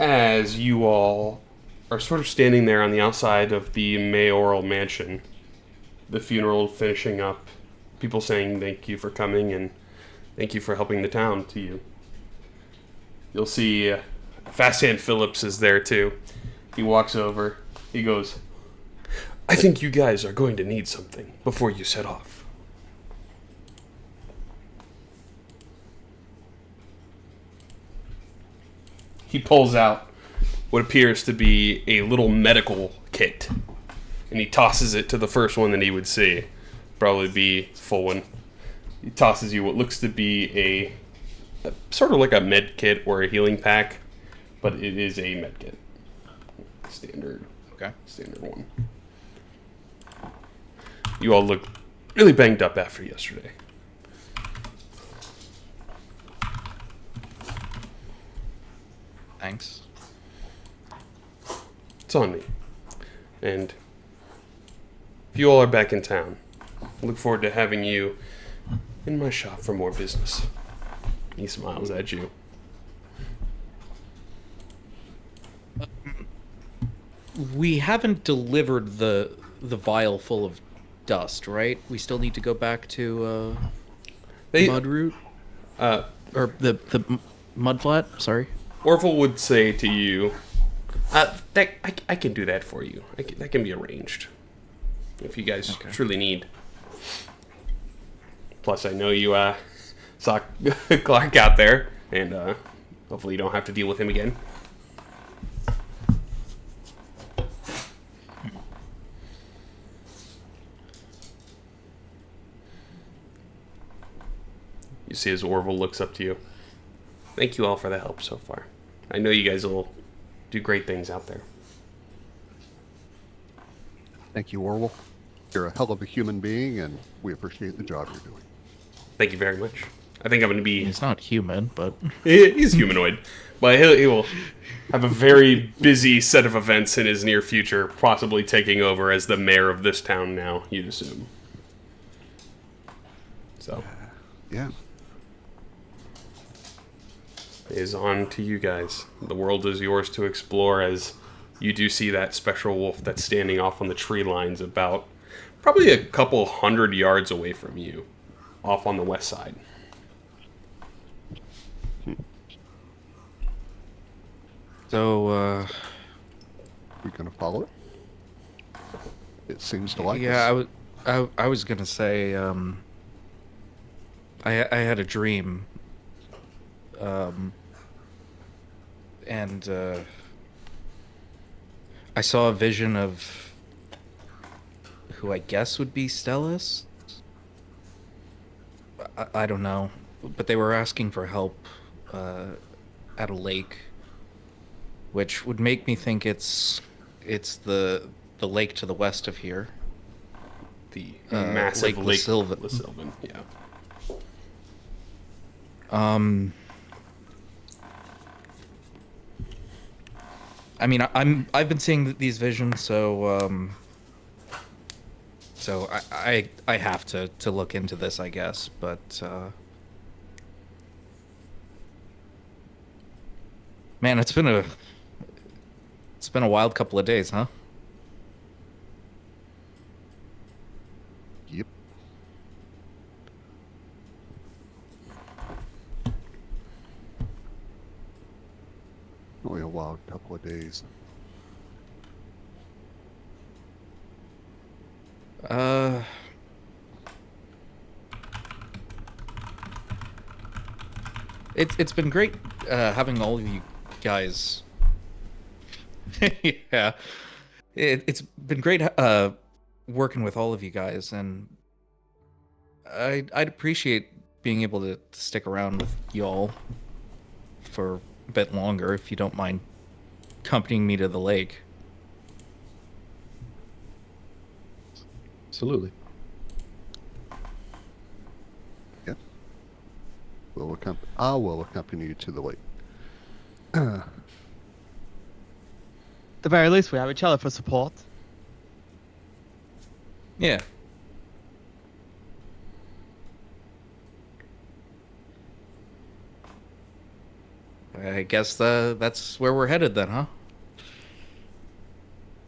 as you all are sort of standing there on the outside of the mayoral mansion, the funeral finishing up, people saying thank you for coming and thank you for helping the town to you. You'll see Fast Hand Phillips is there too. He walks over. He goes, I think you guys are going to need something before you set off. He pulls out what appears to be a little medical kit, and he tosses it to the first one that he would see. Probably be full one. He tosses you what looks to be a sort of like a med kit or a healing pack, but it is a med kit. Standard. Okay. Standard one. You all look really banged up after yesterday. Thanks. It's on me. And if you all are back in town, I look forward to having you in my shop for more business. He smiles at you. We haven't delivered the vial full of dust, right? We still need to go back to Mudroot? Or the Mudflat, sorry. Orville would say to you, I can do that for you. That can be arranged. If you guys truly need. Plus, I know you saw Clark out there, and hopefully you don't have to deal with him again. You see as Orville looks up to you. Thank you all for the help so far. I know you guys will do great things out there. Thank you, Orwell. You're a hell of a human being, and we appreciate the job you're doing. Thank you very much. I think I'm going to be... He's not human, but... He's humanoid. But he will have a very busy set of events in his near future, possibly taking over as the mayor of this town now, you'd assume. So... Yeah. It is on to you guys. The world is yours to explore as you do see that spectral wolf that's standing off on the tree lines about probably a couple 100 yards away from you, off on the west side. So, We gonna follow it? It seems to like yeah, us. I was gonna say, I had a dream, and I saw a vision of who I guess would be Stellus. I don't know, but they were asking for help at a lake, which would make me think it's the lake to the west of here. The massive Lake Lysylven. Lysylven, yeah. I mean, I've been seeing these visions, so I have to look into this, I guess. But man, it's been a wild couple of days, huh? Yep. Only a wild couple of days. It's been great having all of you guys. Yeah, it's been great working with all of you guys, and I'd appreciate being able to stick around with y'all for a bit longer if you don't mind accompanying me to the lake. Absolutely. Yeah. I will accompany you to the lake. At the very least, we have each other for support. Yeah. I guess that's where we're headed then, huh?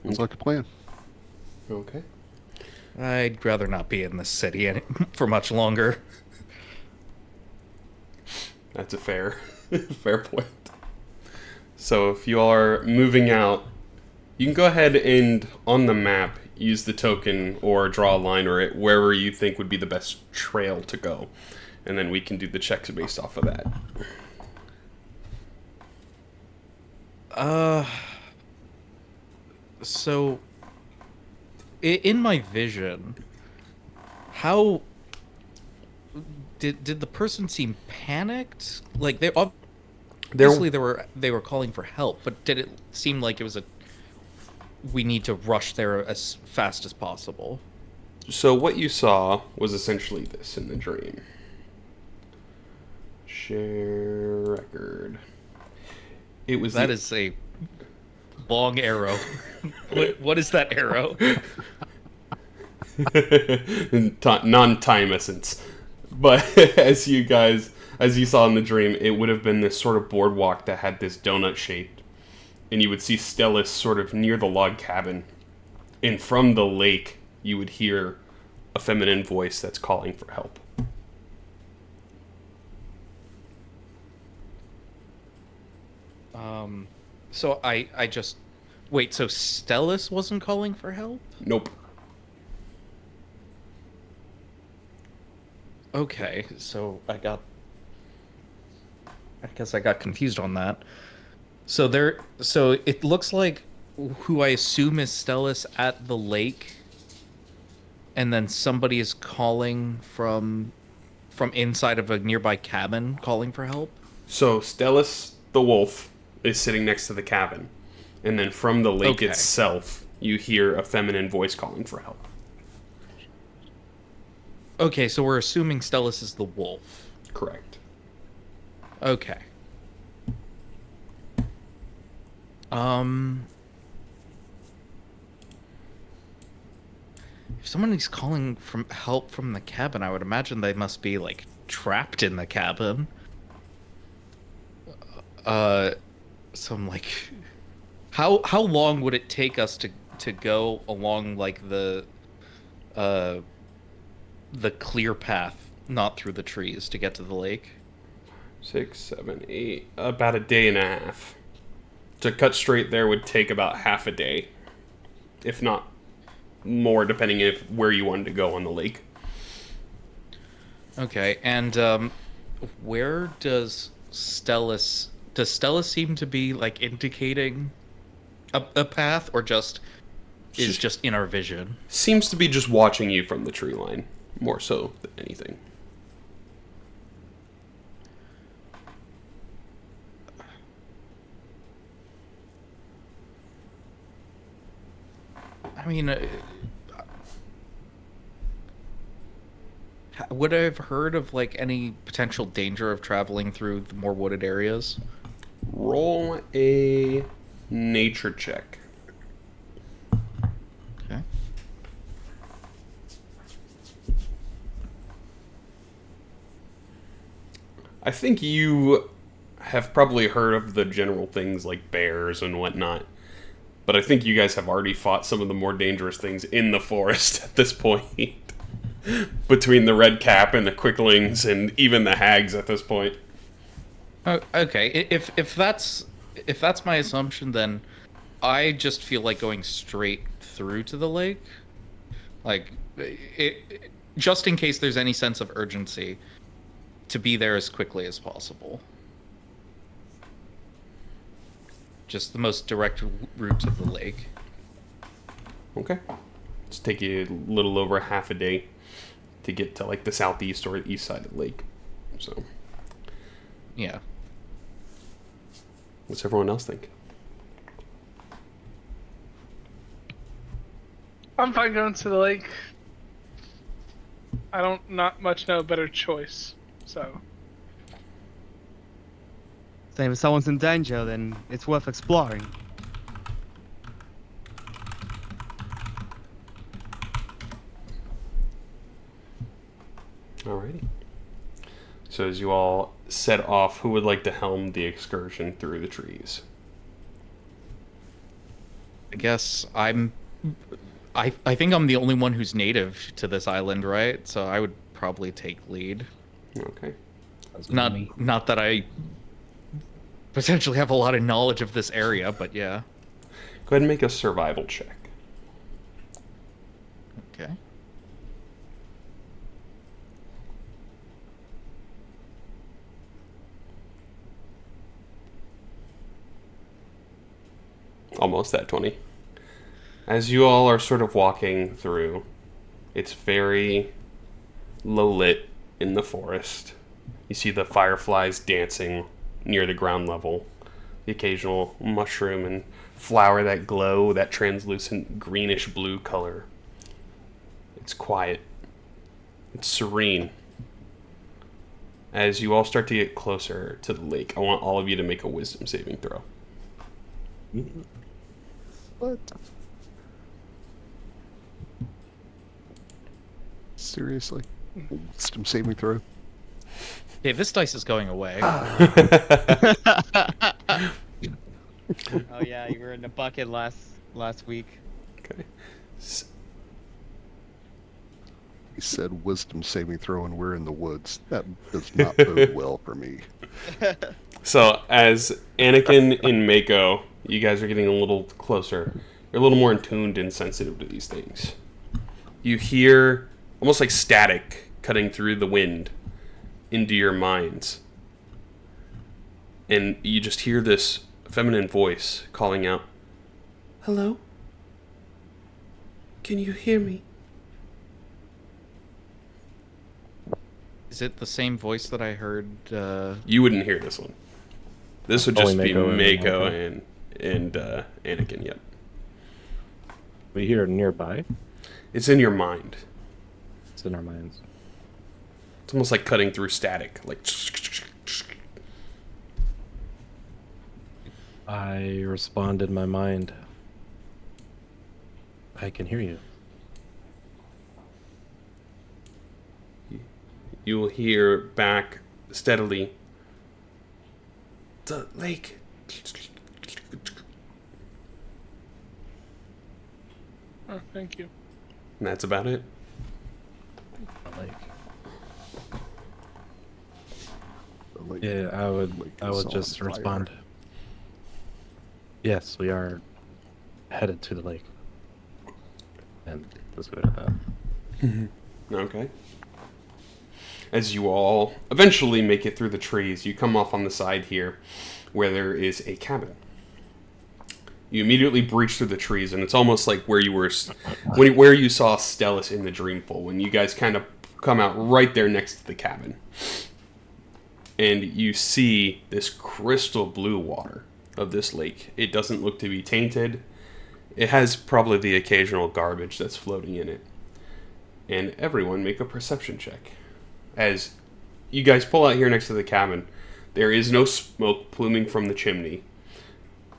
Sounds like a plan. Okay. I'd rather not be in this city for much longer. That's a fair point. So if you are moving out, you can go ahead and, on the map, use the token or draw a line or it wherever you think would be the best trail to go. And then we can do the checks based off of that. So, in my vision, how did the person seem panicked? Like obviously they were calling for help, but did it seem like it was we need to rush there as fast as possible? So what you saw was essentially this in the dream. Share record. It was That is a long arrow. What is that arrow? Non-time essence. But as you saw in the dream, it would have been this sort of boardwalk that had this donut shape. And you would see Stellis sort of near the log cabin. And from the lake, you would hear a feminine voice that's calling for help. So I just... Wait, so Stellis wasn't calling for help? Nope. Okay, so I guess I got confused on that. So it looks like who I assume is Stellis at the lake, and then somebody is calling from inside of a nearby cabin calling for help. So Stellis the wolf is sitting next to the cabin. And then from the lake Okay. itself, you hear a feminine voice calling for help. Okay, so we're assuming Stellis is the wolf. Correct. Okay. If someone is calling from help from the cabin, I would imagine they must be like trapped in the cabin. So I'm like, how long would it take us to go along like the clear path, not through the trees, to get to the lake? 6, 7, 8, about a day and a half. To cut straight there would take about half a day, if not more, depending if where you wanted to go on the lake. Okay, and where does Stellis seem to be like indicating a path, or just is just in our vision? Seems to be just watching you from the tree line, more so than anything. I mean, would I have heard of like any potential danger of traveling through the more wooded areas? Roll a nature check. Okay. I think you have probably heard of the general things like bears and whatnot, but I think you guys have already fought some of the more dangerous things in the forest at this point. Between the red cap and the quicklings and even the hags at this point. Oh, okay. If that's my assumption, then I just feel like going straight through to the lake, like just in case there's any sense of urgency, to be there as quickly as possible. Just the most direct route to the lake. Okay. It's take you a little over half a day to get to like the southeast or east side of the lake. So, Yeah. what's everyone else think? I'm fine going to the lake. I don't not much know a better choice, so Same, if someone's in danger, then it's worth exploring. Alrighty. So as you all set off, who would like to helm the excursion through the trees? I guess I think I'm the only one who's native to this island, right? So I would probably take lead. Okay. Not that I potentially have a lot of knowledge of this area, but yeah. Go ahead and make a survival check. Okay. Almost that 20. As you all are sort of walking through, it's very low lit in the forest. You see the fireflies dancing near the ground level, the occasional mushroom and flower that glow, that translucent greenish blue color. It's quiet. It's serene. As you all start to get closer to the lake, I want all of you to make a wisdom saving throw. What? Seriously? Wisdom saving throw? Okay, this dice is going away. Oh yeah, you were in the bucket last week. Okay. He said wisdom saving throw and we're in the woods. That does not bode well for me. So, as Anakin and Mako, you guys are getting a little closer. You're a little more attuned and sensitive to these things. You hear almost like static cutting through the wind into your minds. And you just hear this feminine voice calling out, "Hello? Can you hear me?" Is it the same voice that I heard? You wouldn't hear this one. This would just Only be Mako and Mako Anakin. and Anakin, yep. We hear it nearby. It's in your mind. It's in our minds. It's almost like cutting through static. Like, I responded in my mind. I can hear you. you will hear back steadily, "The lake." Oh, thank you. And that's about it. Like, The lake- yeah, I lake would is just on fire. respond. Yes, we are headed to the lake. And let's go at that. Okay. As you all eventually make it through the trees, you come off on the side here where there is a cabin. You immediately breach through the trees, and it's almost like where you were, where you saw Stellus in the Dreamful, when you guys kind of come out right there next to the cabin. And you see this crystal blue water of this lake. It doesn't look to be tainted. It has probably the occasional garbage that's floating in it. And everyone make a perception check. As you guys pull out here next to the cabin, there is no smoke pluming from the chimney.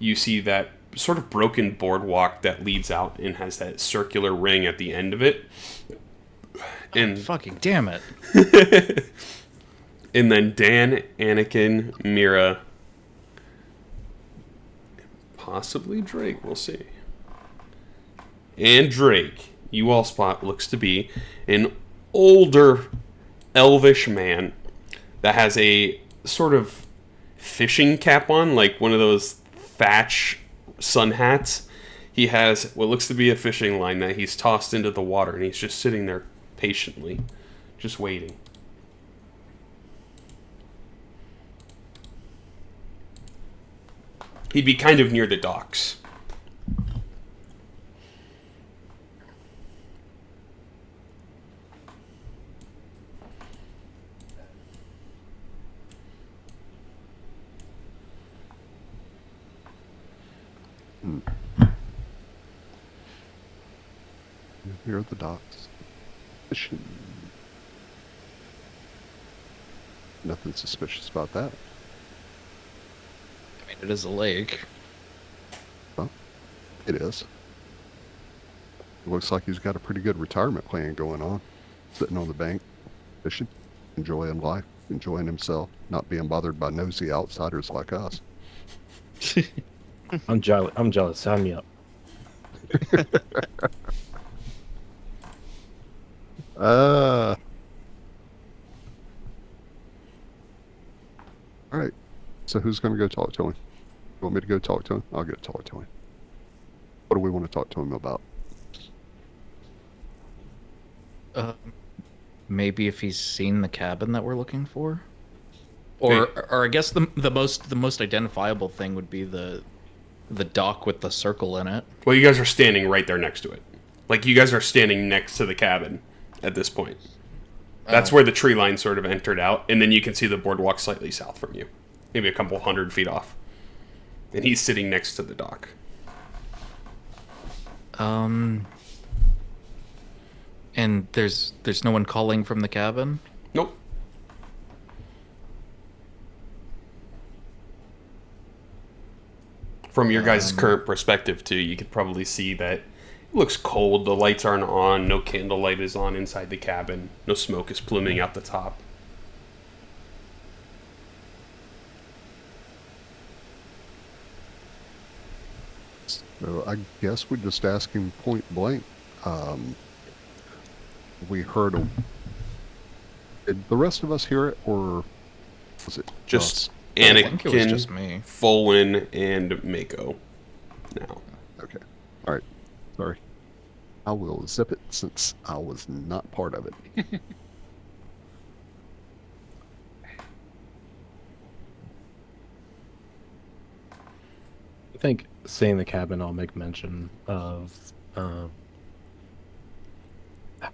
You see that sort of broken boardwalk that leads out and has that circular ring at the end of it. And Fucking damn it. and then Dan, Anakin, Mira, possibly Drake, we'll see. And Drake, you all spot looks to be an older elvish man that has a sort of fishing cap on, like one of those thatch sun hats. He has what looks to be a fishing line that he's tossed into the water, and he's just sitting there patiently, just waiting. He'd be kind of near the docks. Here at the docks. Fishing. Nothing suspicious about that. I mean, it is a lake. Well, it is. It looks like he's got a pretty good retirement plan going on. Sitting on the bank, fishing, enjoying life. enjoying himself, not being bothered by nosy outsiders like us. I'm jealous. I'm jealous. Sign me up. All right. So who's going to go talk to him? You want me to go talk to him? I'll go talk to him. What do we want to talk to him about? Maybe if he's seen the cabin that we're looking for, or I guess the most identifiable thing would be the dock with the circle in it. Well, you guys are standing right there next to it. Like, you guys are standing next to the cabin at this point. That's where the tree line sort of entered out, and then you can see the boardwalk slightly south from you. Maybe a couple 100 feet off. And he's sitting next to the dock. And there's no one calling from the cabin? Nope. From your guys' current perspective, too, you could probably see that it looks cold. The lights aren't on. No candlelight is on inside the cabin. No smoke is pluming out the top. So I guess we just ask him point blank. We heard did the rest of us hear it, or was it Just us? I think it was Anakin, just me. Folwyn, and Mako. Now. Okay. All right. Sorry. I will zip it since I was not part of it. I think seeing the cabin, I'll make mention of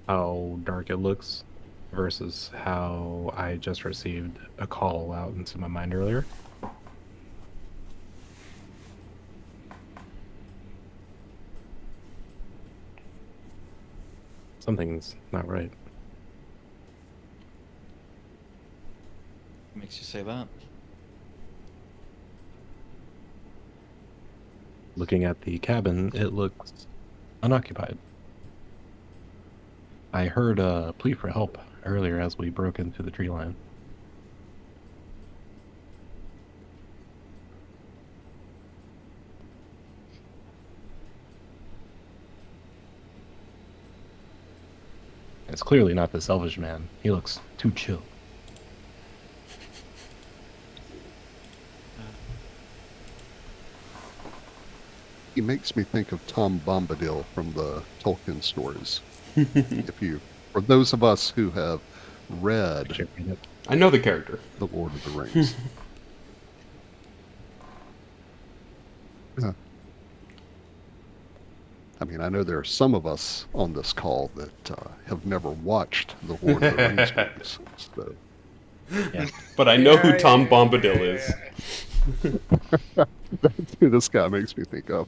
how dark it looks versus how I just received a call out into my mind earlier. Something's not right. Makes you say that? Looking at the cabin, it looks unoccupied. I heard a plea for help earlier as we broke into the tree line. It's clearly not the selfish man. He looks too chill. He makes me think of Tom Bombadil from the Tolkien stories. For those of us who have read I know the character. The Lord of the Rings. Yeah. I mean, I know there are some of us on this call that have never watched The Lord of the Rings movies. So. Yeah. But I know who Tom Bombadil is. That's who this guy makes me think of.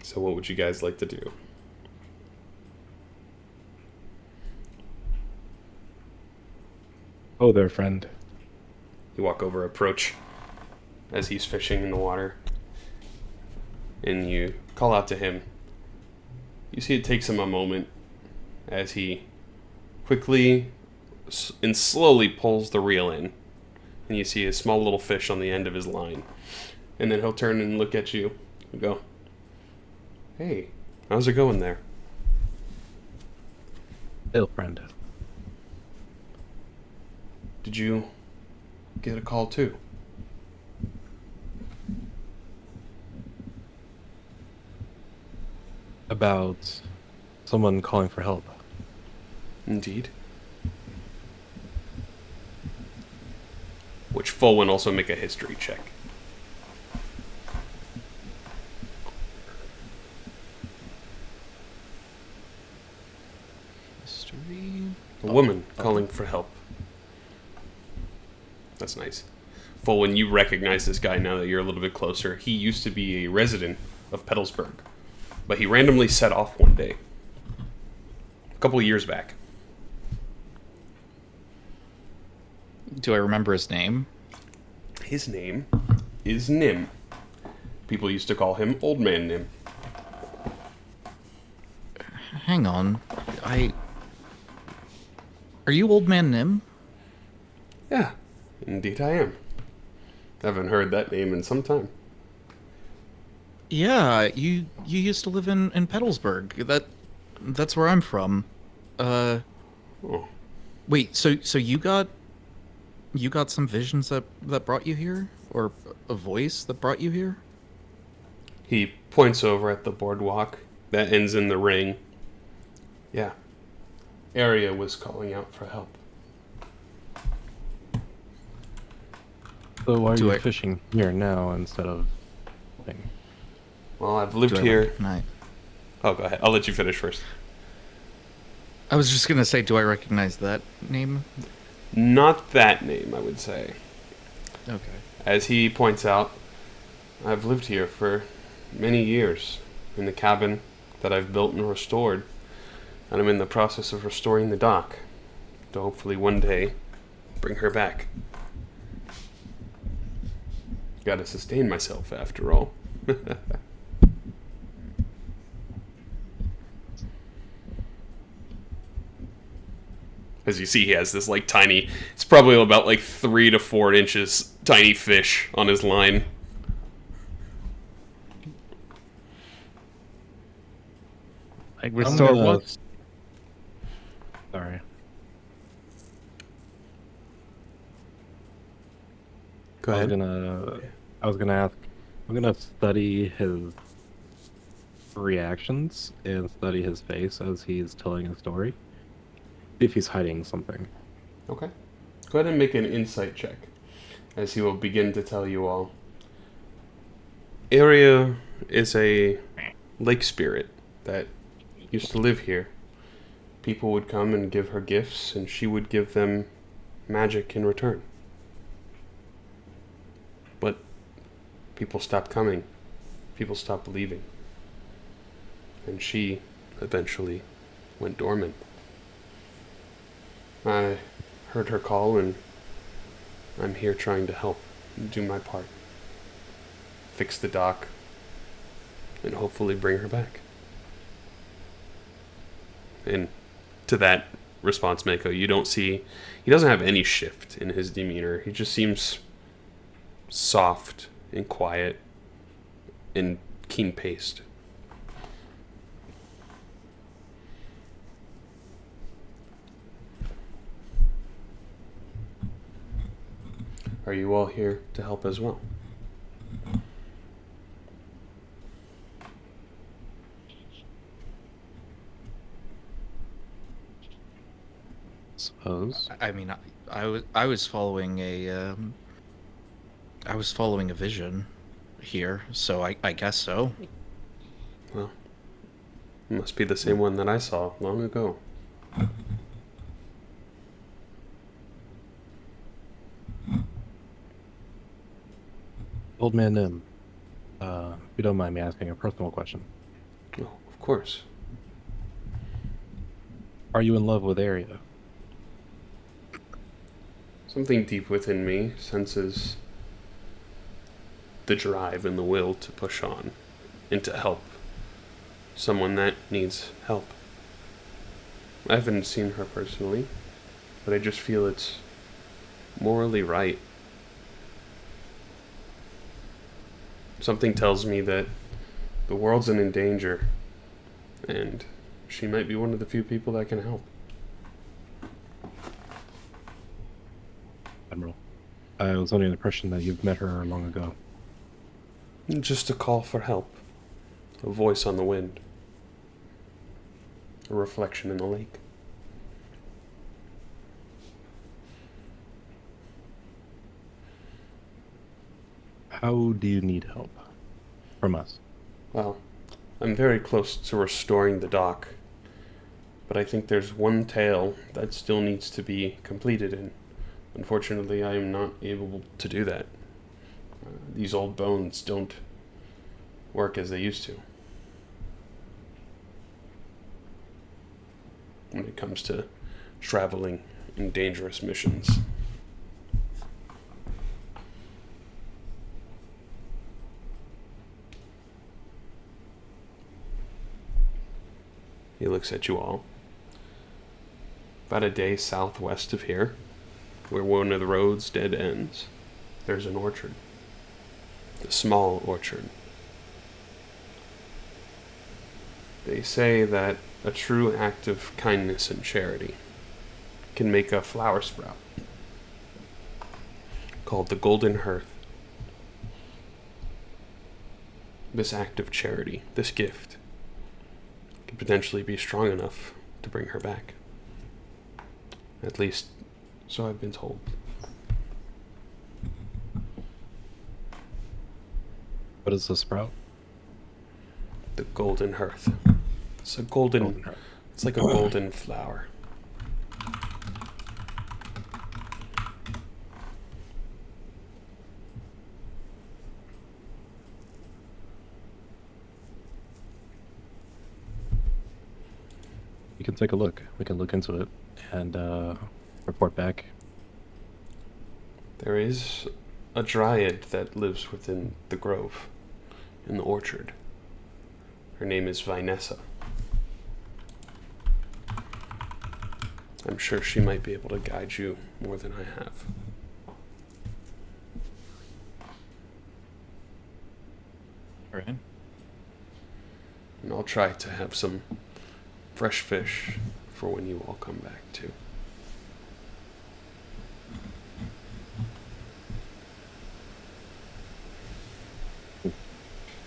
So what would you guys like to do? Oh there, friend. You walk over, approach as he's fishing in the water, and you call out to him. You see it takes him a moment as he quickly and slowly pulls the reel in, and you see a small little fish on the end of his line. And then he'll turn and look at you and go, "Hey, how's it going there?" Ill friend. Did you get a call too? About someone calling for help. Indeed. Which Folwyn also make a history check. History. A woman calling for help. That's nice. Folwyn, you recognize this guy now that you're a little bit closer. He used to be a resident of Petalsburg, but he randomly set off one day. A couple of years back. Do I remember his name? His name is Nim. People used to call him Old Man Nim. Hang on. Are you Old Man Nim? Yeah, indeed I am. Haven't heard that name in some time. Yeah, you used to live in Petalsburg. That's where I'm from. Uh, Oh, wait, so you got some visions that brought you here, or a voice that brought you here? he points over at the boardwalk that ends in the ring. Yeah, Arya was calling out for help. So why are Do you I- fishing here now instead of thing? Well, I've lived Do I here. recognize- Oh, go ahead. I'll let you finish first. I was just gonna say, do I recognize that name? Not that name, I would say. Okay. As he points out, I've lived here for many years in the cabin that I've built and restored, and I'm in the process of restoring the dock to hopefully one day bring her back. Gotta sustain myself, after all. As you see, he has this like tiny, it's probably about like 3 to 4 inches tiny fish on his line. Like I'm restore gonna- what? Sorry. Go I was ahead. gonna ask. I'm gonna study his reactions and study his face as he's telling a story. See if he's hiding something. Okay. Go ahead and make an insight check as he will begin to tell you all. Arya is a lake spirit that used to live here. People would come and give her gifts, and she would give them magic in return. But people stopped coming. People stopped believing. And she eventually went dormant. I heard her call, and I'm here trying to help do my part. Fix the dock, and hopefully bring her back. And to that response, Mako, you don't see, he doesn't have any shift in his demeanor. He just seems soft and quiet and keen-paced. Are you all here to help as well? Suppose. I mean, I was following I was following a vision here, so I guess so. Well, it must be the same one that I saw long ago. Old Man Nim. If you don't mind me asking a personal question. Oh, of course. Are you in love with Arya? Something deep within me senses the drive and the will to push on and to help someone that needs help. I haven't seen her personally, but I just feel it's morally right. Something tells me that the world's in danger, and she might be one of the few people that can help. Admiral. I was under the impression that you've met her long ago. Just a call for help. A voice on the wind. A reflection in the lake. How do you need help from us? Well, I'm very close to restoring the dock, but I think there's one tale that still needs to be completed, and unfortunately I am not able to do that. These old bones don't work as they used to. When it comes to traveling in dangerous missions. He looks at you all. About a day southwest of here, where one of the roads dead ends, there's an orchard. A small orchard. They say that a true act of kindness and charity can make a flower sprout called the Golden Hearth. This act of charity, this gift, could potentially be strong enough to bring her back. At least, so I've been told. What is the sprout? The Golden Hearth. It's a golden. It's like a golden flower. We can take a look. We can look into it and report back. There is a dryad that lives within the grove, in the orchard. Her name is Vinessa. I'm sure she might be able to guide you more than I have. All right. And I'll try to have some fresh fish for when you all come back too. I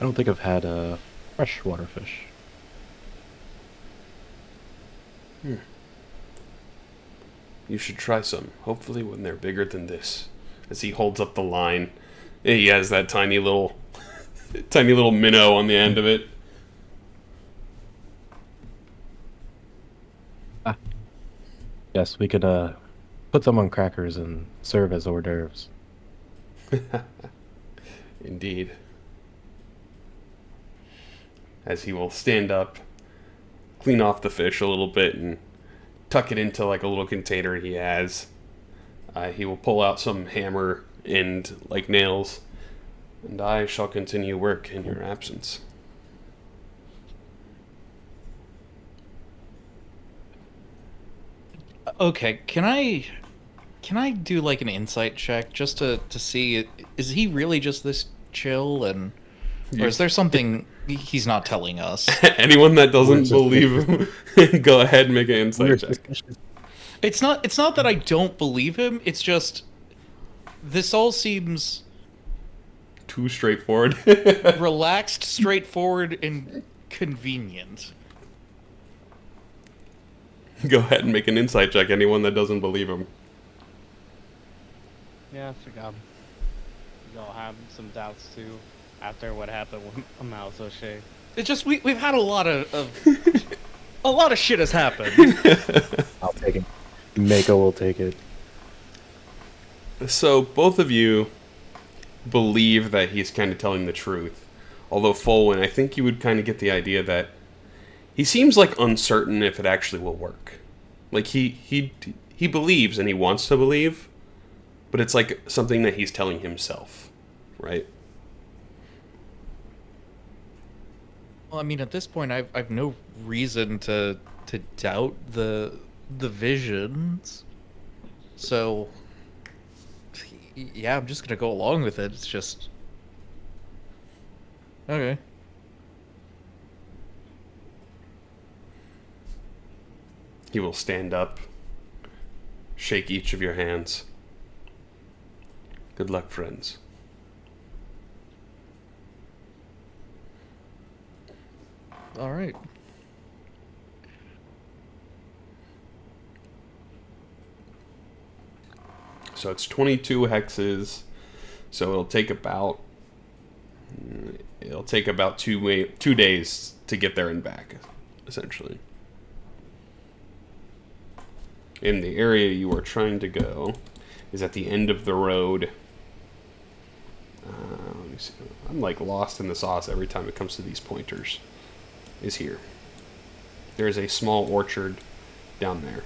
don't think I've had freshwater fish. You should try some, hopefully when they're bigger than this. As he holds up the line, he has that tiny little minnow on the end of it. Yes, we could put them on crackers and serve as hors d'oeuvres. Indeed. As he will stand up, clean off the fish a little bit, and tuck it into like a little container he has. He will pull out some hammer and like nails, and I shall continue work in your absence. Okay, can I do like an insight check just to see, is he really just this chill, and or is there something he's not telling us? Anyone that doesn't believe him, go ahead and make an insight check. It's not that I don't believe him, it's just this all seems Too straightforward. relaxed, straightforward, and convenient. Go ahead and make an insight check. Anyone that doesn't believe him. Yeah, I think we all have some doubts too after what happened with Mouse O'Shea. It's just we've had a lot of a lot of shit has happened. I'll take it. Mako will take it. So both of you believe that he's kind of telling the truth. Although Folwyn, I think you would kind of get the idea that he seems like uncertain if it actually will work. Like he believes and he wants to believe, but it's like something that he's telling himself, right? Well, I mean, at this point, I've no reason to doubt the visions. So, yeah, I'm just gonna go along with it. It's just okay. He will stand up, shake each of your hands. Good luck, friends. All right. So it's 22 hexes. So it'll take about 2 days to get there and back, essentially. In the area you are trying to go is at the end of the road. Let me see. I'm like lost in the sauce every time it comes to these pointers. Is here. There is a small orchard down there.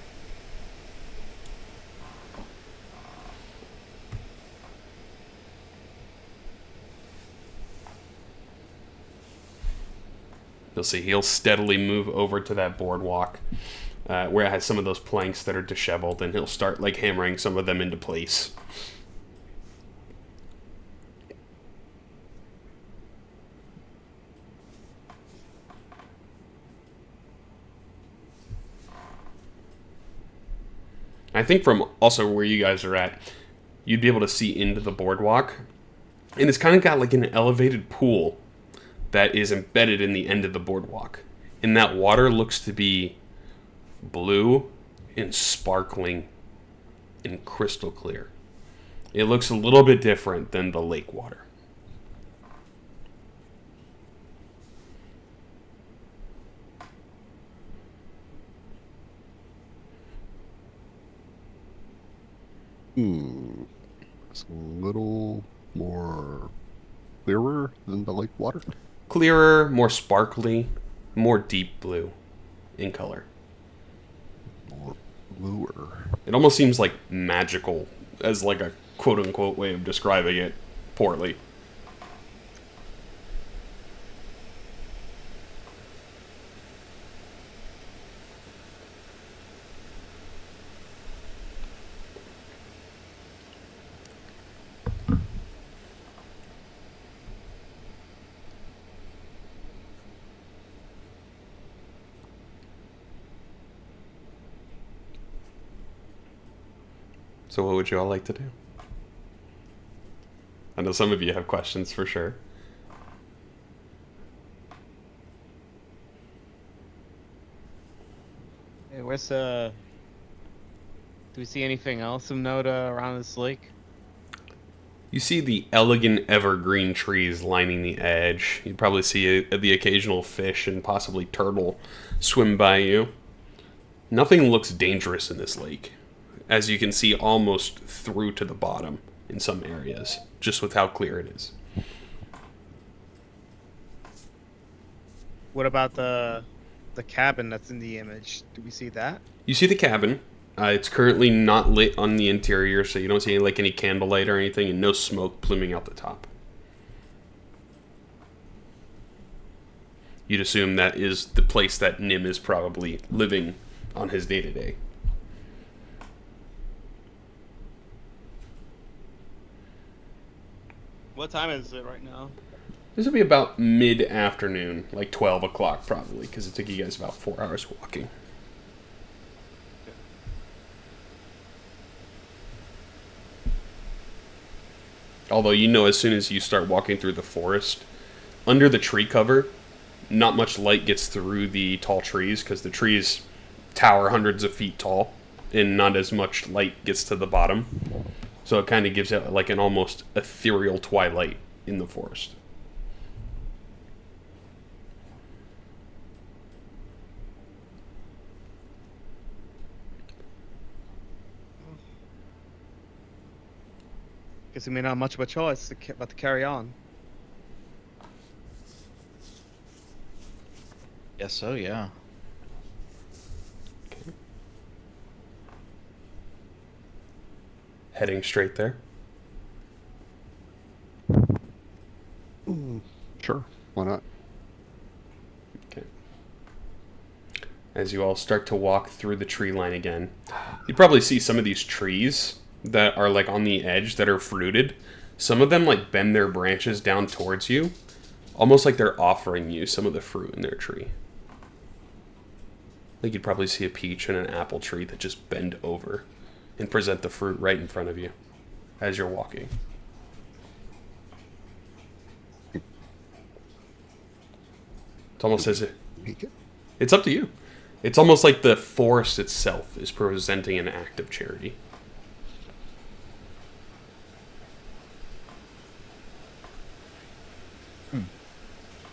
You'll see he'll steadily move over to that boardwalk, where it has some of those planks that are disheveled, and he'll start like hammering some of them into place. I think from also where you guys are at, you'd be able to see into the boardwalk. And it's kind of got like an elevated pool that is embedded in the end of the boardwalk. And that water looks to be blue and sparkling and crystal clear. It looks a little bit different than the lake water. It's a little more clearer than the lake water. Clearer, more sparkly, more deep blue in color. More bluer. It almost seems like magical as like a quote-unquote way of describing it poorly. So what would you all like to do? I know some of you have questions for sure. Hey, where's do we see anything else of note around this lake? You see the elegant evergreen trees lining the edge. You'd probably see the occasional fish and possibly turtle swim by you. Nothing looks dangerous in this lake, as you can see almost through to the bottom in some areas, just with how clear it is. What about the cabin that's in the image? Do we see that? You see the cabin. It's currently not lit on the interior, so you don't see any candlelight or anything, and no smoke pluming out the top. You'd assume that is the place that Nim is probably living on his day-to-day. What time is it right now? This will be about mid-afternoon, like 12 o'clock probably, because it took you guys about 4 hours walking. Although you know as soon as you start walking through the forest, under the tree cover, not much light gets through the tall trees because the trees tower hundreds of feet tall and not as much light gets to the bottom. So it kind of gives it like an almost ethereal twilight in the forest. Guess we may not have much of a choice but to carry on. Guess so, yeah. Heading straight there. Sure, why not? Okay. As you all start to walk through the tree line again, you probably see some of these trees that are like on the edge that are fruited. Some of them like bend their branches down towards you, almost like they're offering you some of the fruit in their tree. Like you'd probably see a peach and an apple tree that just bend over and present the fruit right in front of you as you're walking. It's almost as if it's up to you. It's almost like the forest itself is presenting an act of charity.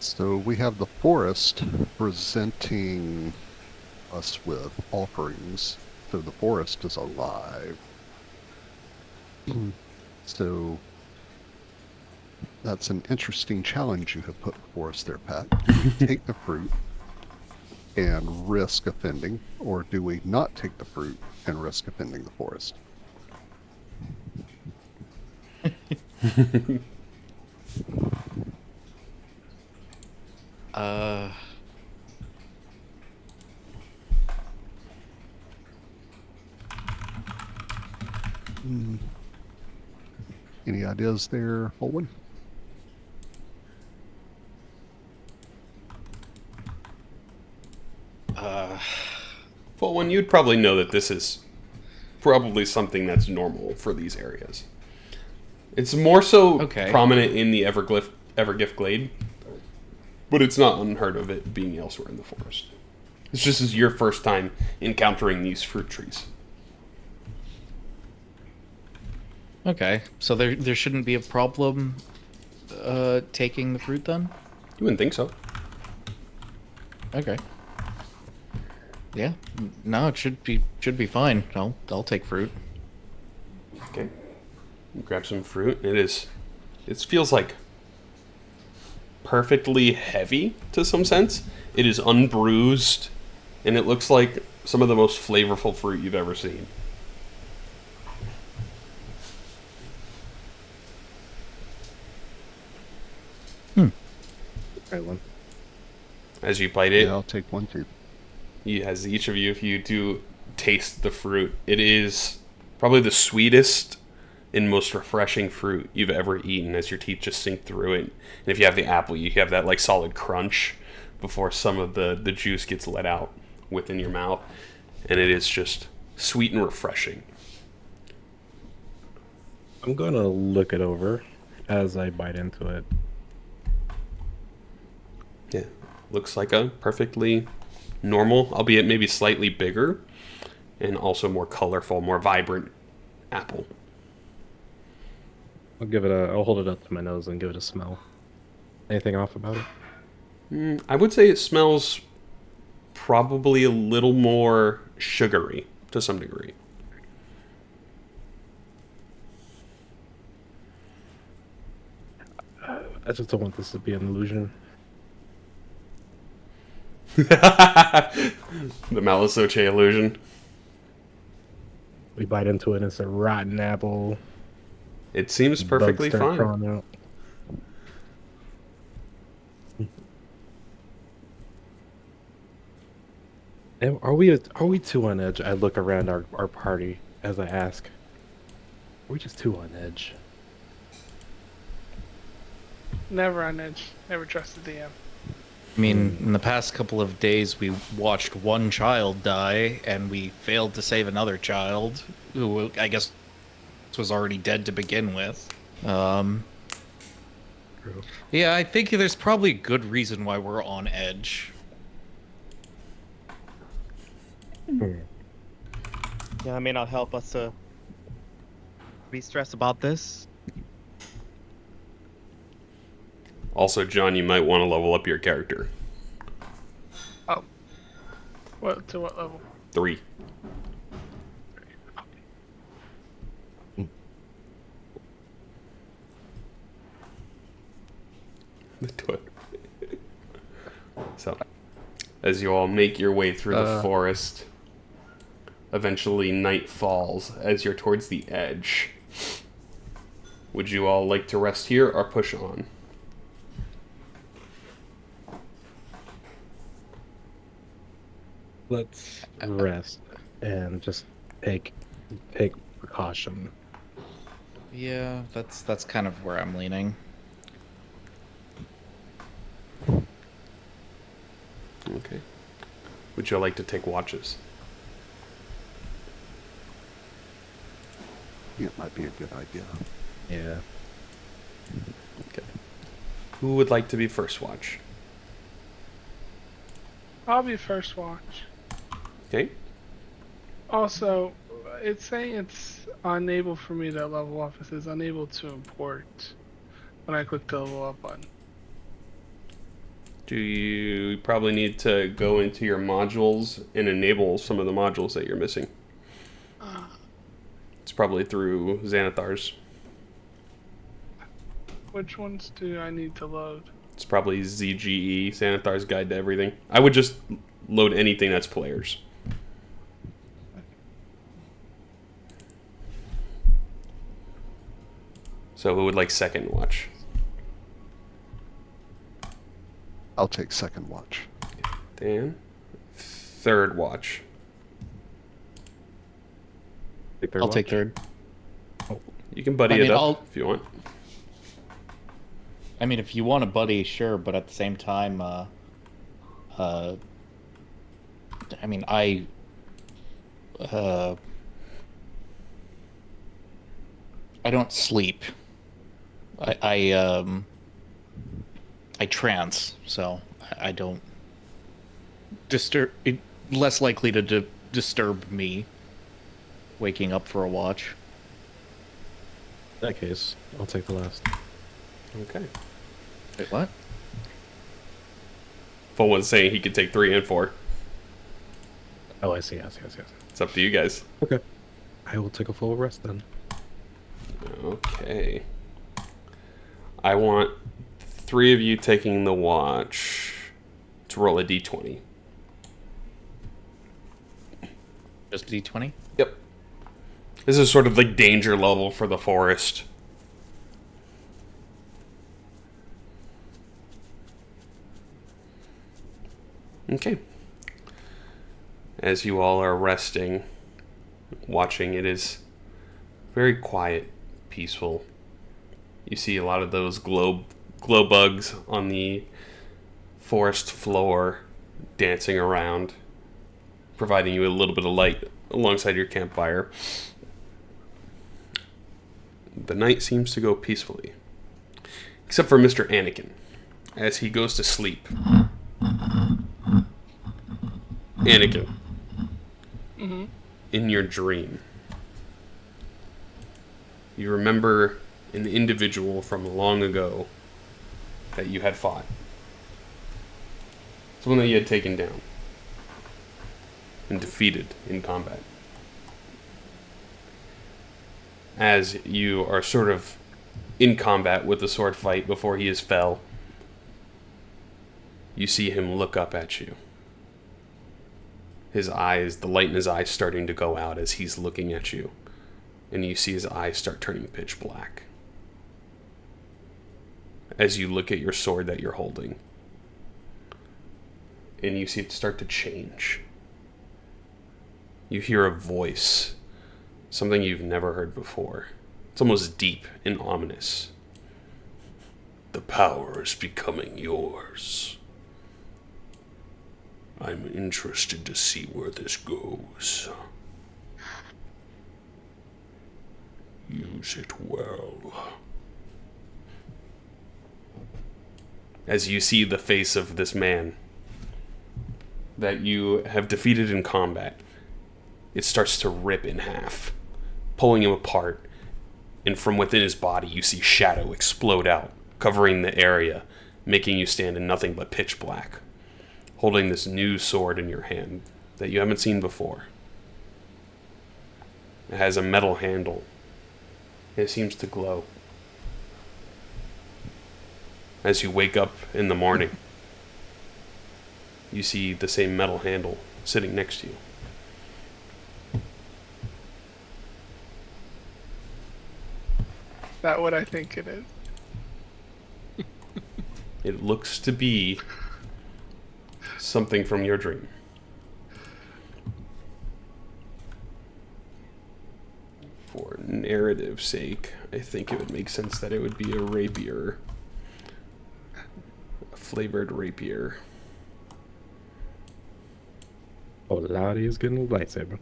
So we have the forest presenting us with offerings. So the forest is alive. So that's an interesting challenge you have put before us there, Pat. Do we take the fruit and risk offending, or do we not take the fruit and risk offending the forest? ideas there, Holwyn? Well, one, you'd probably know that this is probably something that's normal for these areas. It's more so Okay. prominent in the Evergift Glade, but it's not unheard of it being elsewhere in the forest. It's just as your first time encountering these fruit trees. Okay, so there shouldn't be a problem taking the fruit then? You wouldn't think so. Okay. Yeah. No, it should be fine. I'll take fruit. Okay. You grab some fruit. It feels like perfectly heavy to some sense. It is unbruised, and it looks like some of the most flavorful fruit you've ever seen. Right one. As you bite it, Yeah, I'll take one too. as each of you, if you do taste the fruit, it is probably the sweetest and most refreshing fruit you've ever eaten as your teeth just sink through it. And if you have the apple, you have that like solid crunch before some of the juice gets let out within your mouth. And it is just sweet and refreshing. I'm gonna look it over as I bite into it. Yeah, looks like a perfectly normal, albeit maybe slightly bigger, and also more colorful, more vibrant apple. I'll hold it up to my nose and give it a smell. Anything off about it? I would say it smells probably a little more sugary to some degree. I just don't want this to be an illusion. The Malisoche illusion. We bite into it and it's a rotten apple. It seems perfectly Bugs start fine. crawling out. And are we too on edge? I look around our party as I ask. Are we just too on edge? Never on edge. Never trust the DM. I mean, in the past couple of days, we watched one child die, and we failed to save another child, who I guess was already dead to begin with. True. Yeah, I think there's probably a good reason why we're on edge. Yeah, I mean, I'll help us to be stressed about this. Also, John, you might want to level up your character. Oh. What to what level? 3. Do it. So, as you all make your way through the forest, eventually night falls as you're towards the edge. Would you all like to rest here or push on? Let's rest and just take precaution. Yeah, that's kind of where I'm leaning. Okay. Would you like to take watches? It might be a good idea. Yeah. Okay. Who would like to be first watch? I'll be first watch. Okay. Also, it's saying it's unable for me to level up. It says unable to import when I click the level up button. Do you probably need to go into your modules and enable some of the modules that you're missing? It's probably through Xanathar's. Which ones do I need to load? It's probably ZGE, Xanathar's Guide to Everything. I would just load anything that's players. So who would like second watch? I'll take second watch. Dan? Third watch. Take third I'll watch? take third. You can buddy it up if you want. I mean, if you want a buddy, sure, but at the same time, I mean, I don't sleep. I trance, so I don't disturb. Less likely to disturb me waking up for a watch. In that case, I'll take the last. Okay. Wait, what? Full one's saying he could take 3 and 4. Oh, I see. Yes. It's up to you guys. Okay. I will take a full rest then. Okay. I want 3 of you taking the watch to roll a d20. Just D20? Yep. This is sort of like danger level for the forest. Okay. As you all are resting, watching, it is very quiet, peaceful. You see a lot of those glow bugs on the forest floor dancing around, providing you a little bit of light alongside your campfire. The night seems to go peacefully, except for Mr. Anakin, as he goes to sleep. Anakin, in your dream, you remember an individual from long ago that you had fought. Someone that you had taken down and defeated in combat. As you are sort of in combat with the sword fight before he is fell, you see him look up at you. His eyes, the light in his eyes starting to go out as he's looking at you. And you see his eyes start turning pitch black. As you look at your sword that you're holding. And you see it start to change. You hear a voice. Something you've never heard before. It's almost deep and ominous. The power is becoming yours. I'm interested to see where this goes. Use it well. As you see the face of this man that you have defeated in combat, it starts to rip in half, pulling him apart, and from within his body you see shadow explode out, covering the area, making you stand in nothing but pitch black, holding this new sword in your hand that you haven't seen before. It has a metal handle. It seems to glow. As you wake up in the morning, you see the same metal handle sitting next to you. That what I think it is. It looks to be something from your dream. For narrative's sake, I think it would make sense that it would be a rapier. A flavored rapier. Oh, Lottie is getting a lightsaber.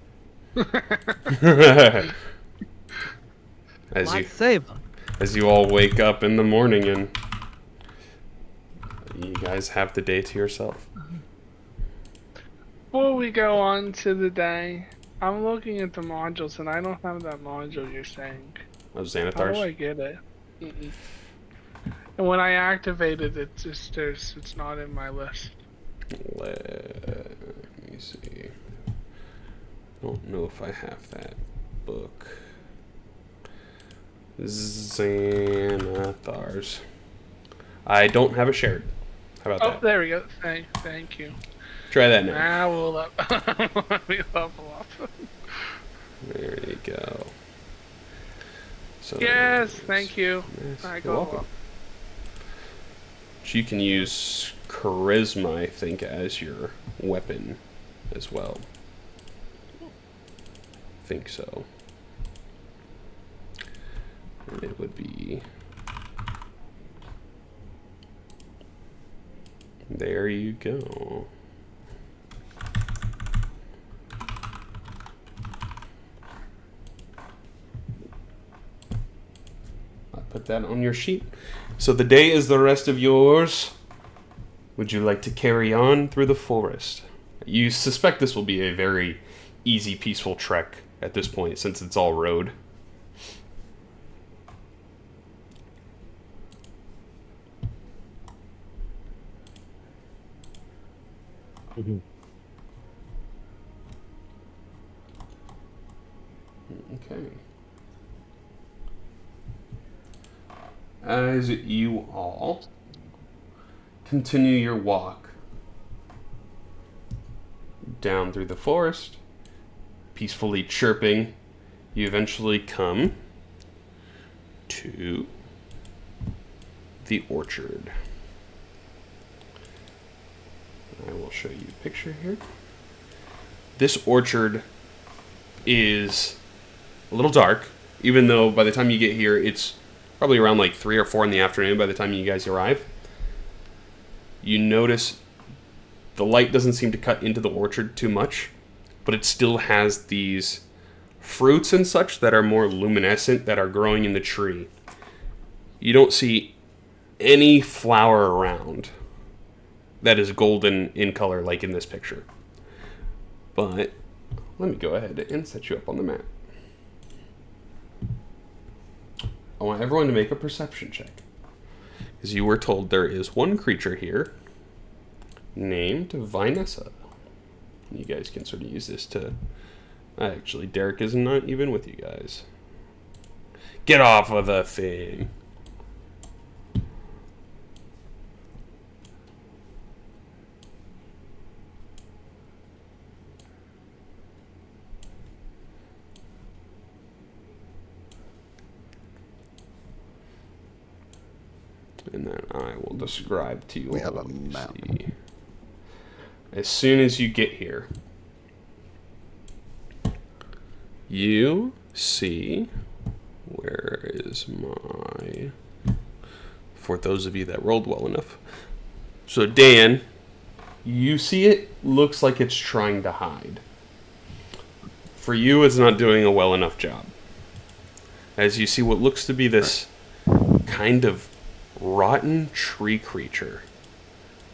As you all wake up in the morning and you guys have the day to yourself. Before we go on to the day, I'm looking at the modules and I don't have that module you're saying. Of How do I Xanathar's? get it? And when I activate it, it's not in my list. Let me see. Don't know if I have that book. Xanathar's. I don't have it shared. How about Oh, that? there we go. Thank you. Try that now. Now we'll we level up. There you go. So Yes, thank you. Yes, I you're go welcome. up. You can use charisma, I think, as your weapon as well. Think so. And it would be... There you go. I put that on your sheet. So the day is the rest of yours. Would you like to carry on through the forest? You suspect this will be a very easy, peaceful trek at this point, since it's all road. Mhm. Okay. As you all continue your walk down through the forest, peacefully chirping, you eventually come to the orchard. I will show you a picture here. This orchard is a little dark, even though by the time you get here, it's probably around like 3 or 4 in the afternoon by the time you guys arrive. You notice the light doesn't seem to cut into the orchard too much, but it still has these fruits and such that are more luminescent that are growing in the tree. You don't see any flower around that is golden in color like in this picture. But let me go ahead and set you up on the map. I want everyone to make a perception check. Because you were told there is one creature here named Vinessa. You guys can sort of use this to... Actually, Derek is not even with you guys. Get off of the thing. And then I will describe to you. We have all a what you map. see. As soon as you get here, you see, where is my, for those of you that rolled well enough. So Dan, you see it looks like it's trying to hide. For you, it's not doing a well enough job. As you see what looks to be this kind of rotten tree creature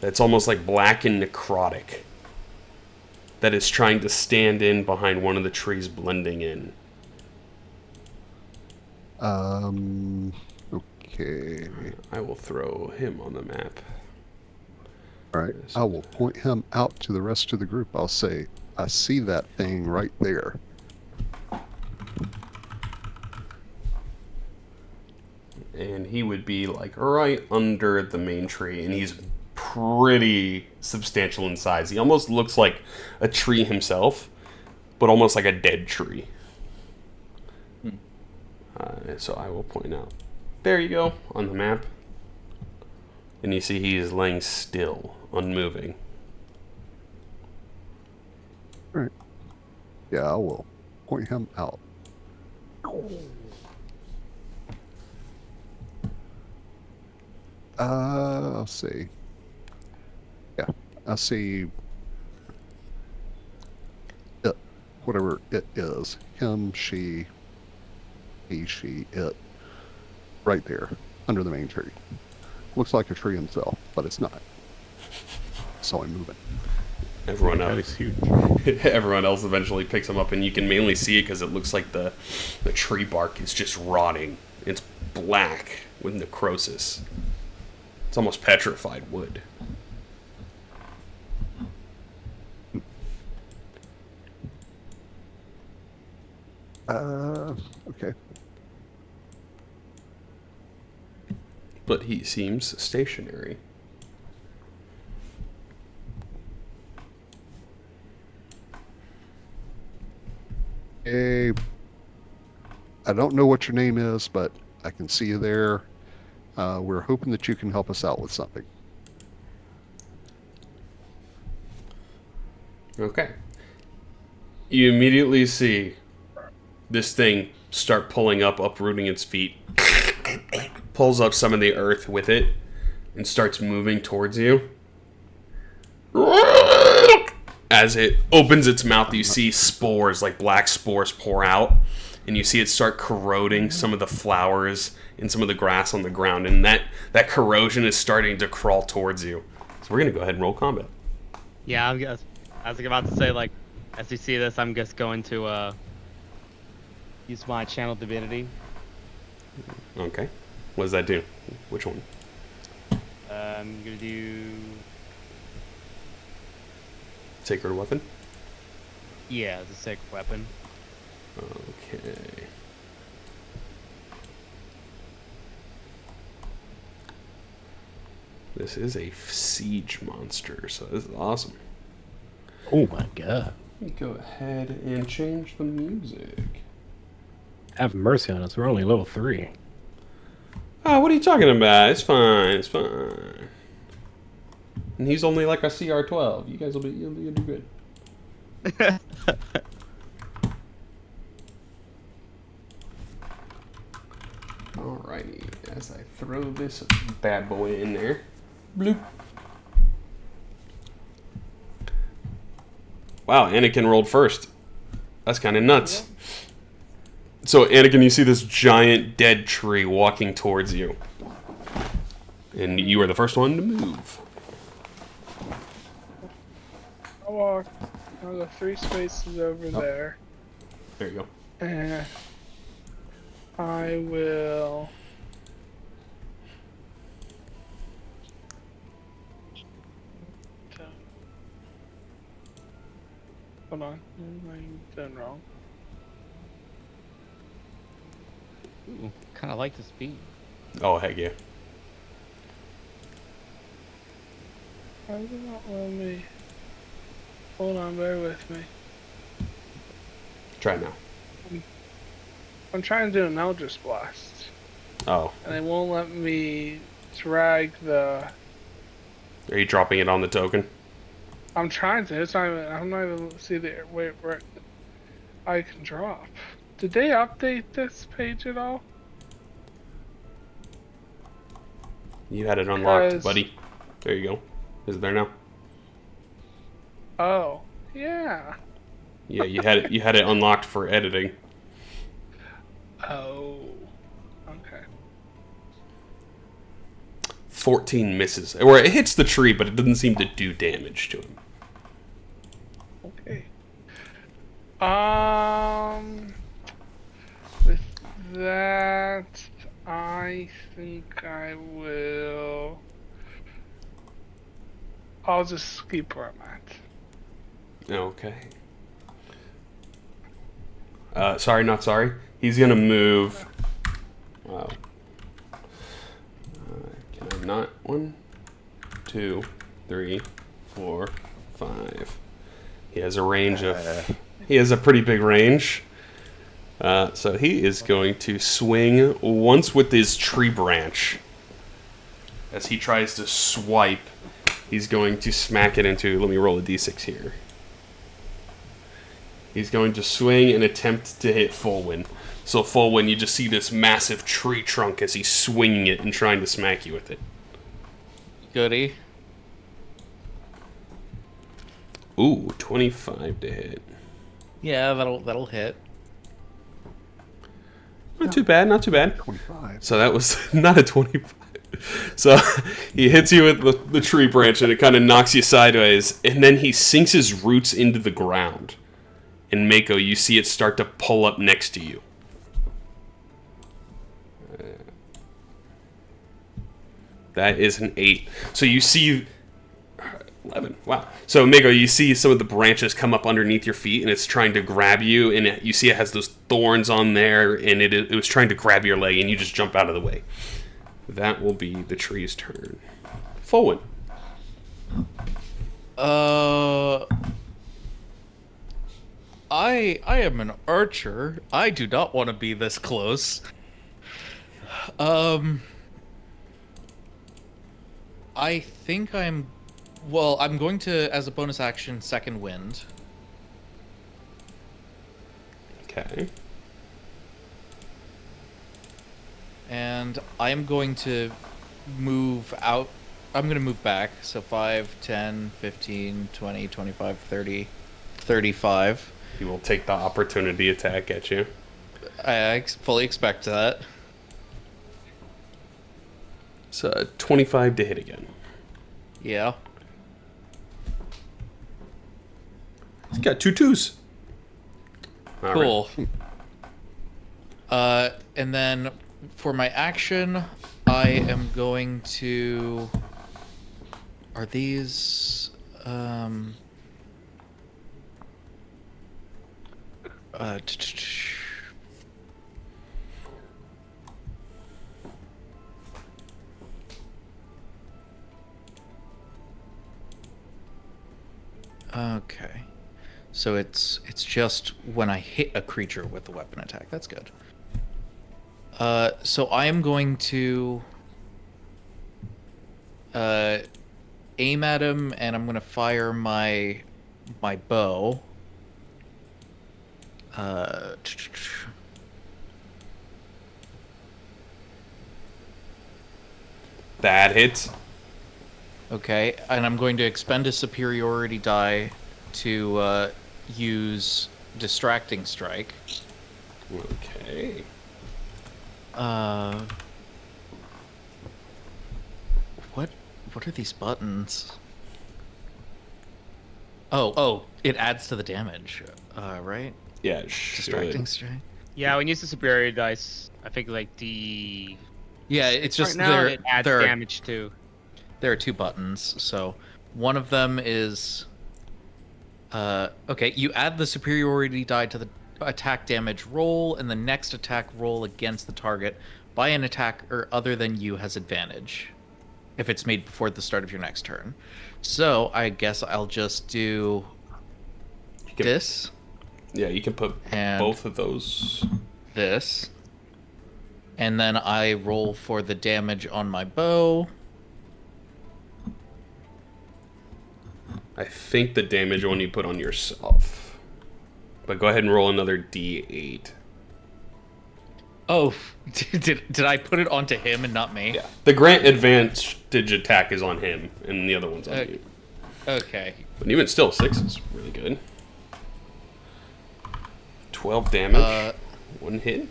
that's almost like black and necrotic that is trying to stand in behind one of the trees, blending in. Okay. I will throw him on the map. All right. I will point him out to the rest of the group. I'll say, I see that thing right there. And he would be like right under the main tree, and he's pretty substantial in size. He almost looks like a tree himself, but almost like a dead tree. So I will point out. There you go, on the map. And you see he is laying still, unmoving. All right. Yeah, I will point him out. I'll see. Yeah, I see it, whatever it is. Him, she, he, she, it. Right there, under the main tree. Looks like a tree himself, but it's not. Saw him moving. Everyone That else, is huge. everyone else eventually picks him up, and you can mainly see it because it looks like the tree bark is just rotting. It's black with necrosis. It's almost petrified wood. Okay. But he seems stationary. Hey, I don't know what your name is, but I can see you there. We're hoping that you can help us out with something. Okay. You immediately see this thing start pulling up, uprooting its feet. pulls up some of the earth with it and starts moving towards you. As it opens its mouth, you see spores, like black spores, pour out, and you see it start corroding some of the flowers and some of the grass on the ground, and that corrosion is starting to crawl towards you. So we're gonna go ahead and roll combat. Yeah, I was about to say, like, as you see this, I'm just going to use my channel divinity. Okay. What does that do? Which one? I'm gonna do. Sacred weapon? Yeah, it's a sacred weapon. Okay. This is a siege monster, so this is awesome. Oh my god. Go ahead and change the music. Have mercy on us. We're only level 3. Oh, what are you talking about? It's fine. It's fine. And he's only like a CR12. You guys you'll do good. Alrighty, as I throw this bad boy in there. Bloop. Wow, Anakin rolled first. That's kind of nuts. So, Anakin, you see this giant dead tree walking towards you. And you are the first one to move. I'll walk. I'll go 3 spaces over there. There you go. And I will. Hold on. I'm done wrong. Ooh, kind of like the speed. Oh, heck yeah. Why does it not let me? Hold on, bear with me. Try it now. I'm trying to do an Eldritch Blast, Oh. and it won't let me drag the. Are you dropping it on the token? I'm trying to. It's not even. I'm not even see the where I can drop. Did they update this page at all? You had it unlocked, Because- buddy. There you go. Is it there now? Oh, yeah. Yeah, you had it unlocked for editing. Oh. Okay. 14 misses. Or it hits the tree, but it doesn't seem to do damage to him. Okay. With that, I think I will. I'll just keep where I'm at. Okay. Sorry, not sorry. He's gonna move. Wow. Can I not? 1, 2, 3, 4, 5. He has a range of. He has a pretty big range. So he is going to swing once with his tree branch. As he tries to swipe, he's going to smack it into. Let me roll a d6 here. He's going to swing and attempt to hit Fulwin. So Fulwin, you just see this massive tree trunk as he's swinging it and trying to smack you with it. Goody. Ooh, 25 to hit. Yeah, that'll hit. Not too bad, not too bad. 25. So that was not a 25. So he hits you with the tree branch and it kind of knocks you sideways. And then he sinks his roots into the ground. And Mako, you see it start to pull up next to you. That is an 8. So you see 11. Wow. So Mako, you see some of the branches come up underneath your feet, and it's trying to grab you. And you see it has those thorns on there, and it was trying to grab your leg, and you just jump out of the way. That will be the tree's turn. Fulwin. I am an archer. I do not want to be this close. I think I'm going to, as a bonus action, second wind. Okay. And and I'm going to move out. I'm going to move back. So 5, 10, 15, 20, 25, 30, 35. He will take the opportunity attack at you. I fully expect that. It's 25 to hit again. Yeah. He's got 2 2s. All right. Cool. And then for my action, I am going to. Are these? Okay. So it's just when I hit a creature with a weapon attack. That's good. So I am going to aim at him, and I'm going to fire my bow. That hits. Okay, and I'm going to expend a superiority die to use distracting strike. Okay. What are these buttons? Oh, it adds to the damage. Right? Yeah, it should. Distracting strike. Yeah, when you use the superior dice, I think like the Yeah, it's just right now there. it adds there are, damage too. there are 2 buttons. So one of them is okay. You add the superiority die to the attack damage roll, and the next attack roll against the target by an attacker other than you has advantage if it's made before the start of your next turn. So I guess I'll just do this Yeah, you can put and both of those. this, and then I roll for the damage on my bow. I think the damage one you put on yourself. But go ahead and roll another D8. Oh, did I put it onto him and not me? Yeah. The grant advantage attack is on him, and the other one's on you. Okay. But even still, 6 is really good. 12 damage. 1 hit.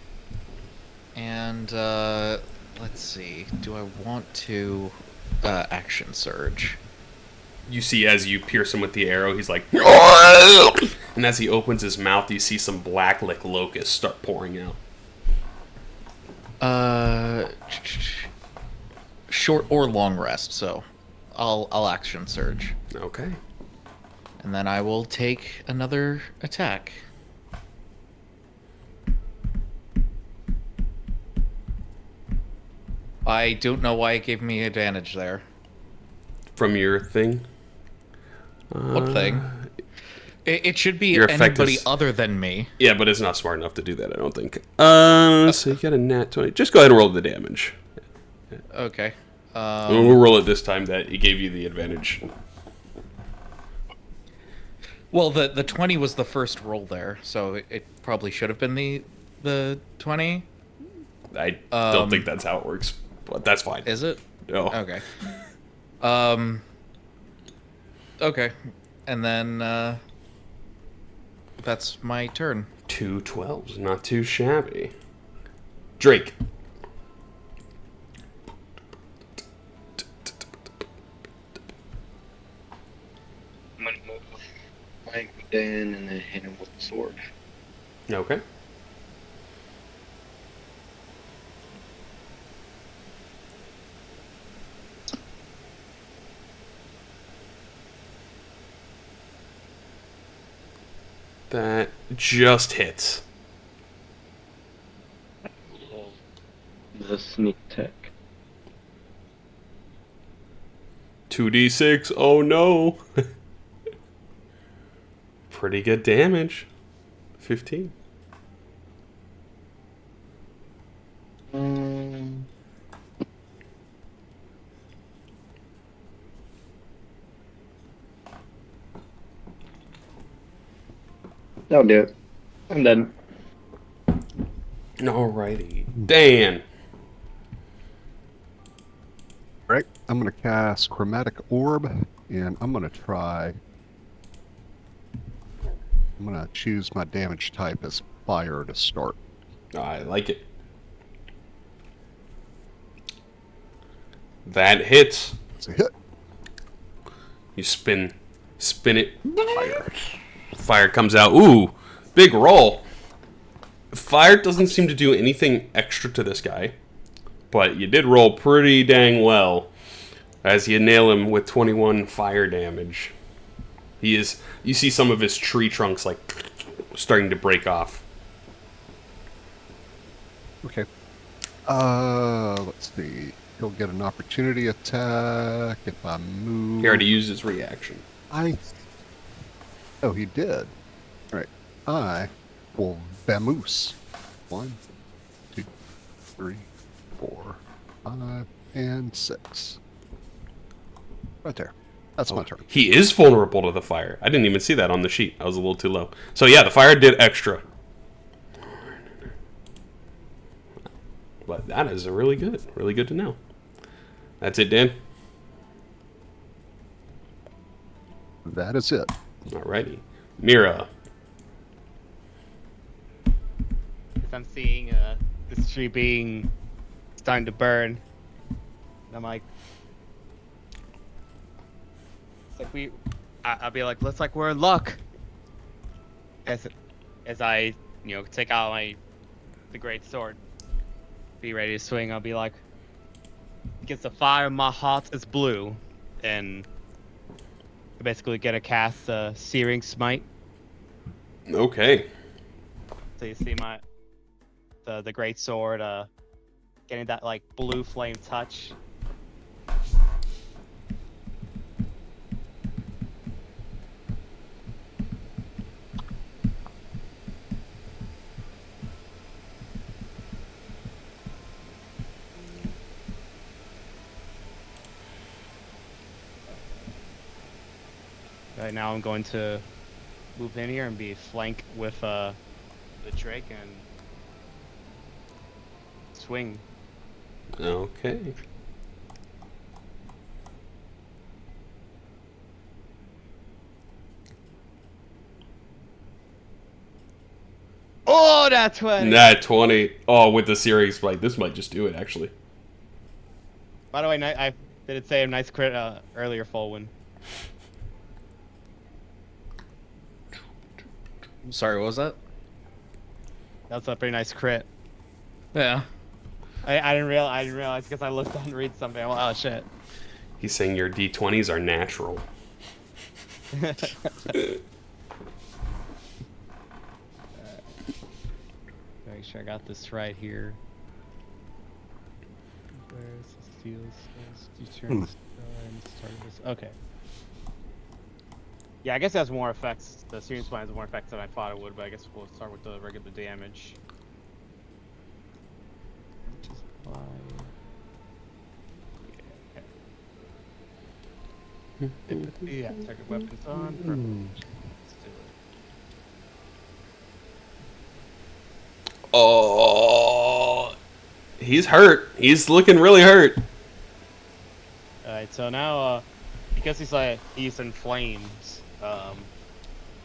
And let's see. Do I want to action surge? You see as you pierce him with the arrow, he's like, and as he opens his mouth, you see some black like locusts start pouring out. Short or long rest, so I'll action surge. Okay. And then I will take another attack. I don't know why it gave me advantage there. From your thing? What thing? It should be Your effect anybody is- other than me. Yeah, but it's not smart enough to do that, I don't think. So you got a nat 20. Just go ahead and roll the damage. Okay. We'll roll it this time that it gave you the advantage. Well, the 20 was the first roll there, so it probably should have been the 20. I don't think that's how it works, but that's fine. Is it? No. Okay. Okay. And then that's my turn. 2 12s, not too shabby. Drake. I'm gonna move my Dan and then hit him with the sword. Okay. That just hits. The sneak attack. 2d6, oh no. Pretty good damage. 15. That'll do it. I'm done. Alrighty. Dan. Right. I'm going to cast Chromatic Orb, and I'm going to try. I'm going to choose my damage type as fire to start. I like it. That hits. It's a hit. You spin it. Fire. Fire comes out. Ooh, big roll. Fire doesn't seem to do anything extra to this guy, but you did roll pretty dang well as you nail him with 21 fire damage. You see some of his tree trunks like starting to break off. Okay. Let's see. He'll get an opportunity attack if I move. He already used his reaction. Oh, he did. All right. I will vamoose. 1, 2, 3, 4, 5, and 6. Right there. That's my turn. He is vulnerable to the fire. I didn't even see that on the sheet. I was a little too low. So yeah, the fire did extra. But that is really good to know. That's it, Dan. That is it. Alrighty. Mira. As I'm seeing this tree being starting to burn, and I'm like, it's like I'll be like, looks like we're in luck. As I take out the great sword, be ready to swing. I'll be like, against the fire, my heart is blue, and I'm basically gonna cast Searing Smite. Okay. So you see the great sword getting that like blue flame touch. Right now I'm going to move in here and be flank with the Drake and swing. Okay. Oh, that's 20! Nat 20. Oh, with the series, like, this might just do it, actually. By the way, I did say a nice crit earlier, Fulwin. Sorry, what was that? That's a pretty nice crit. Yeah. I didn't realize because I looked down to read something. I'm like, oh shit. He's saying your D20s are natural. Make sure I got this right here. Where's the steel? Okay. Yeah, I guess it has more effects. The Searing Smite has more effects than I thought it would, but I guess we'll start with the regular damage. Which is why... Yeah, target weapons on. Perfect. Let's do it. Oh, he's hurt. He's looking really hurt. Alright, so now, because he's in flames,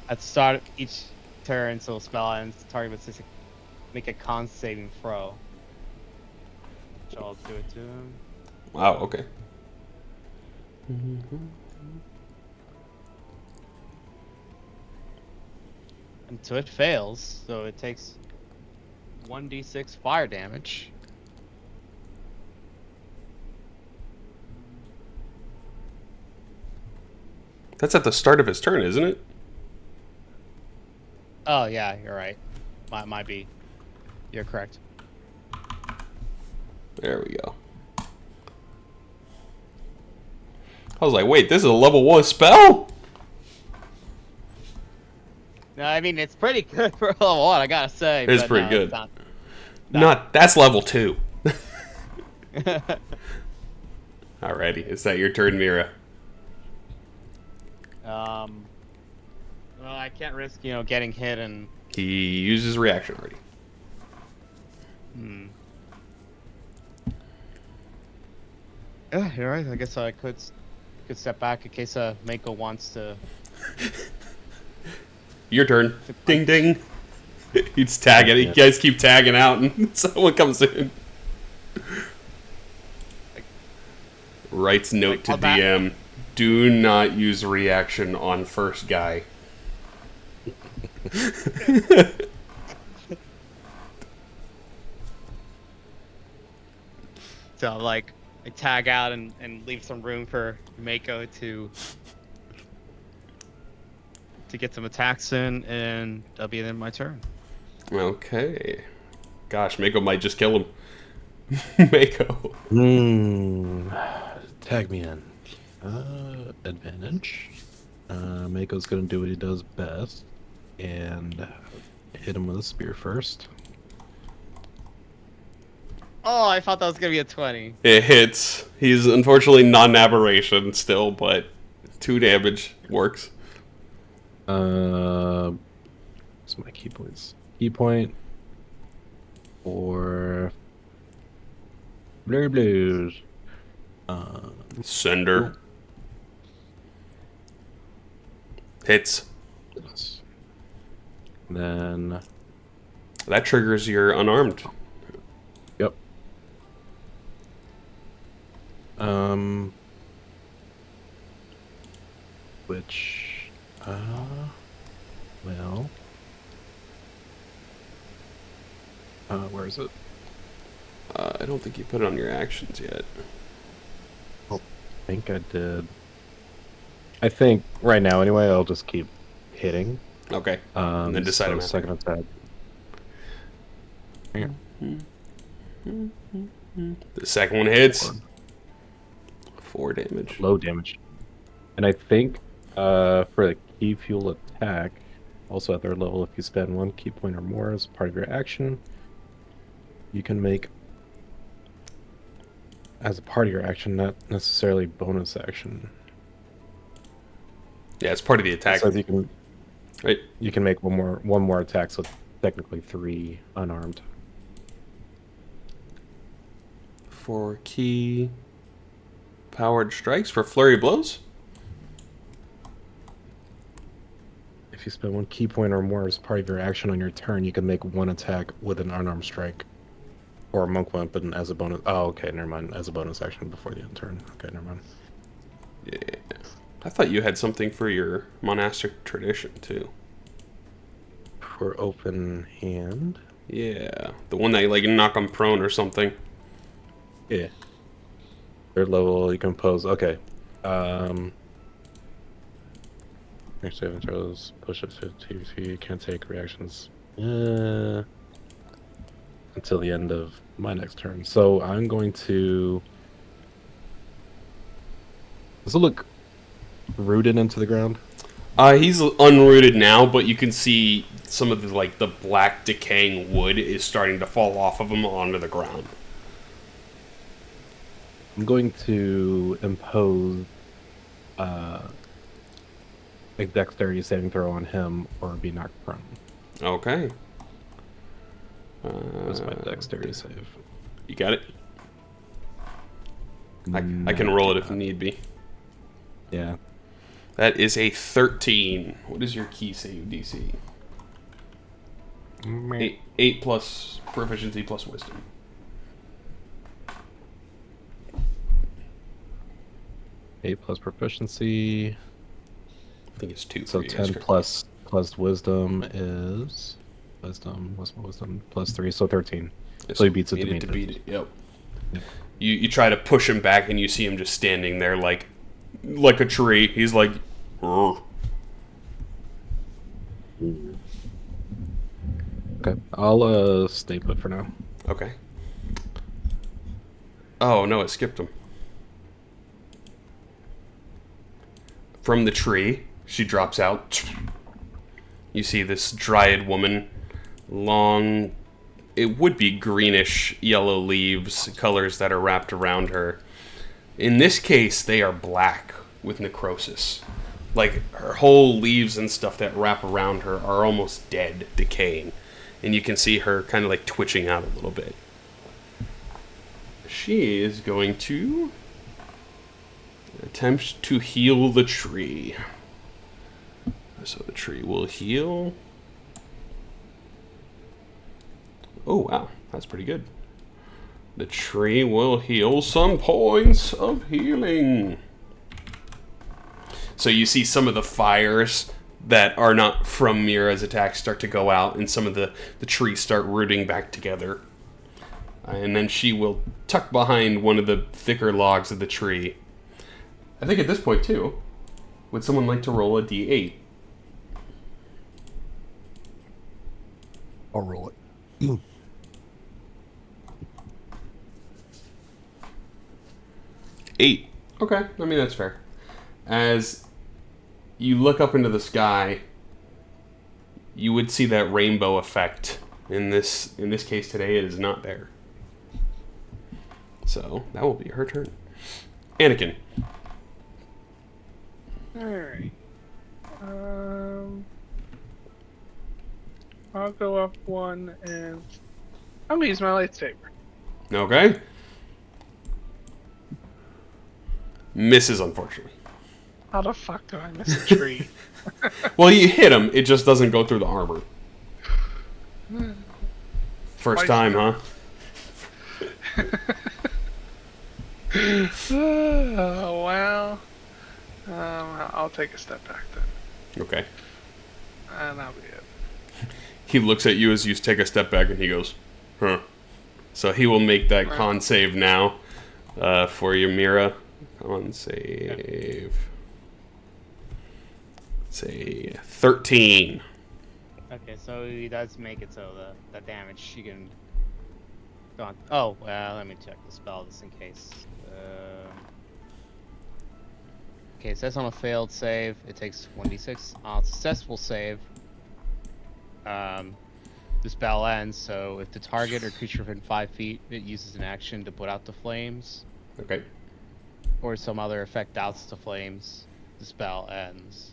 at the start of each turn, so spell ends, target must make a con saving throw. Which I'll do it to him. Wow, okay. And so it fails, so it takes 1d6 fire damage. That's at the start of his turn, isn't it? Oh yeah, you're right. Might be. You're correct. There we go. I was like, wait, this is a level 1 spell? No, I mean it's pretty good for level 1, I gotta say. It's but pretty no, good. It's Not, that's level 2. Alrighty, is that your turn, Mira? Well, I can't risk, getting hit and... He uses reaction already. Yeah, you're right. I guess I could step back in case Mako wants to. Your turn. to Ding ding. He's tagging. You guys keep tagging out, and someone comes in. Writes note to DM. Do not use reaction on first guy. So like I tag out and leave some room for Mako to get some attacks in, and that'll be then my turn. Okay. Gosh, Mako might just kill him. Mako. Tag me in. Advantage. Mako's gonna do what he does best and hit him with a spear first. Oh, I thought that was gonna be a 20. It hits. He's unfortunately non-aberration still, but 2 damage works. What's my key points? Key point for Blurry Blues. Sender. Hits. Then That triggers your unarmed. yep. Which well, where is it? I don't think you put it on your actions yet. I think I did. I think right now anyway I'll just keep hitting. Okay. And then decide on second attack. Here. The second one hits. 4 damage. Low damage. And I think for the key fuel attack, also at third level, if you spend 1 key point or more as part of your action, you can make as a part of your action, not necessarily bonus action. Yeah, it's part of the attack. So you can Right. you can make one more attack, so technically 3 unarmed. 4 key powered strikes for flurry blows. If you spend 1 key point or more as part of your action on your turn, you can make 1 attack with an unarmed strike. Or a monk weapon as a bonus. Oh, okay, never mind. As a bonus action before the end turn. Okay, never mind. Yeah. I thought you had something for your monastic tradition too. For open hand. Yeah, the one that you like knock them prone or something. Yeah. Third level, you can pose. Okay. Next 7 throws, push up 50 feet, can't take reactions. Until the end of my next turn. So I'm going to. Does it look rooted into the ground? He's unrooted now, but you can see some of the black decaying wood is starting to fall off of him onto the ground. I'm going to impose a dexterity saving throw on him or be knocked prone. Okay. What's my dexterity save? You got it? I can roll it if need be. Yeah. That is a 13. What is your key save DC? 8 plus proficiency plus wisdom. Eight plus proficiency. I think it's 2. So 10 plus wisdom is what's my wisdom? Plus 3, so 13. So he beats it to beat it. Yep. You try to push him back, and you see him just standing there like a tree. He's like, "Rrr." Okay, I'll stay put for now. Okay. Oh no, it skipped him. From the tree, she drops out. You see this dryad woman, long, it would be greenish yellow leaves, colors that are wrapped around her. In this case, they are black with necrosis. Like, her whole leaves and stuff that wrap around her are almost dead, decaying. And you can see her kind of like twitching out a little bit. She is going to Attempt to heal the tree. So the tree will heal. Oh, wow. That's pretty good. The tree will heal some points of healing. So you see some of the fires that are not from Mira's attack start to go out, and some of the trees start rooting back together. And then she will tuck behind one of the thicker logs of the tree. I think at this point, too, would someone like to roll a d8? I'll roll it. 8. Okay, I mean, that's fair. As you look up into the sky, you would see that rainbow effect. In this case today, it is not there. So, that will be her turn. Anakin. Alright. I'll go up one and I'm gonna use my lightsaber. Okay. Misses, unfortunately. How the fuck do I miss a tree? Well, you hit him, it just doesn't go through the armor. First time, huh? Oh, well. I'll take a step back then. Okay. And that'll be it. He looks at you as you take a step back and he goes, huh. So he will make that con save now for you, Mira. Con save. Say 13. Okay, so he does make it so the damage you can go on. Oh, well, let me check the spell just in case. Okay, it says on a failed save, it takes 1d6. On a successful save, the spell ends, so if the target or creature within 5 feet, it uses an action to put out the flames. Okay. Or some other effect doubts the flames, the spell ends.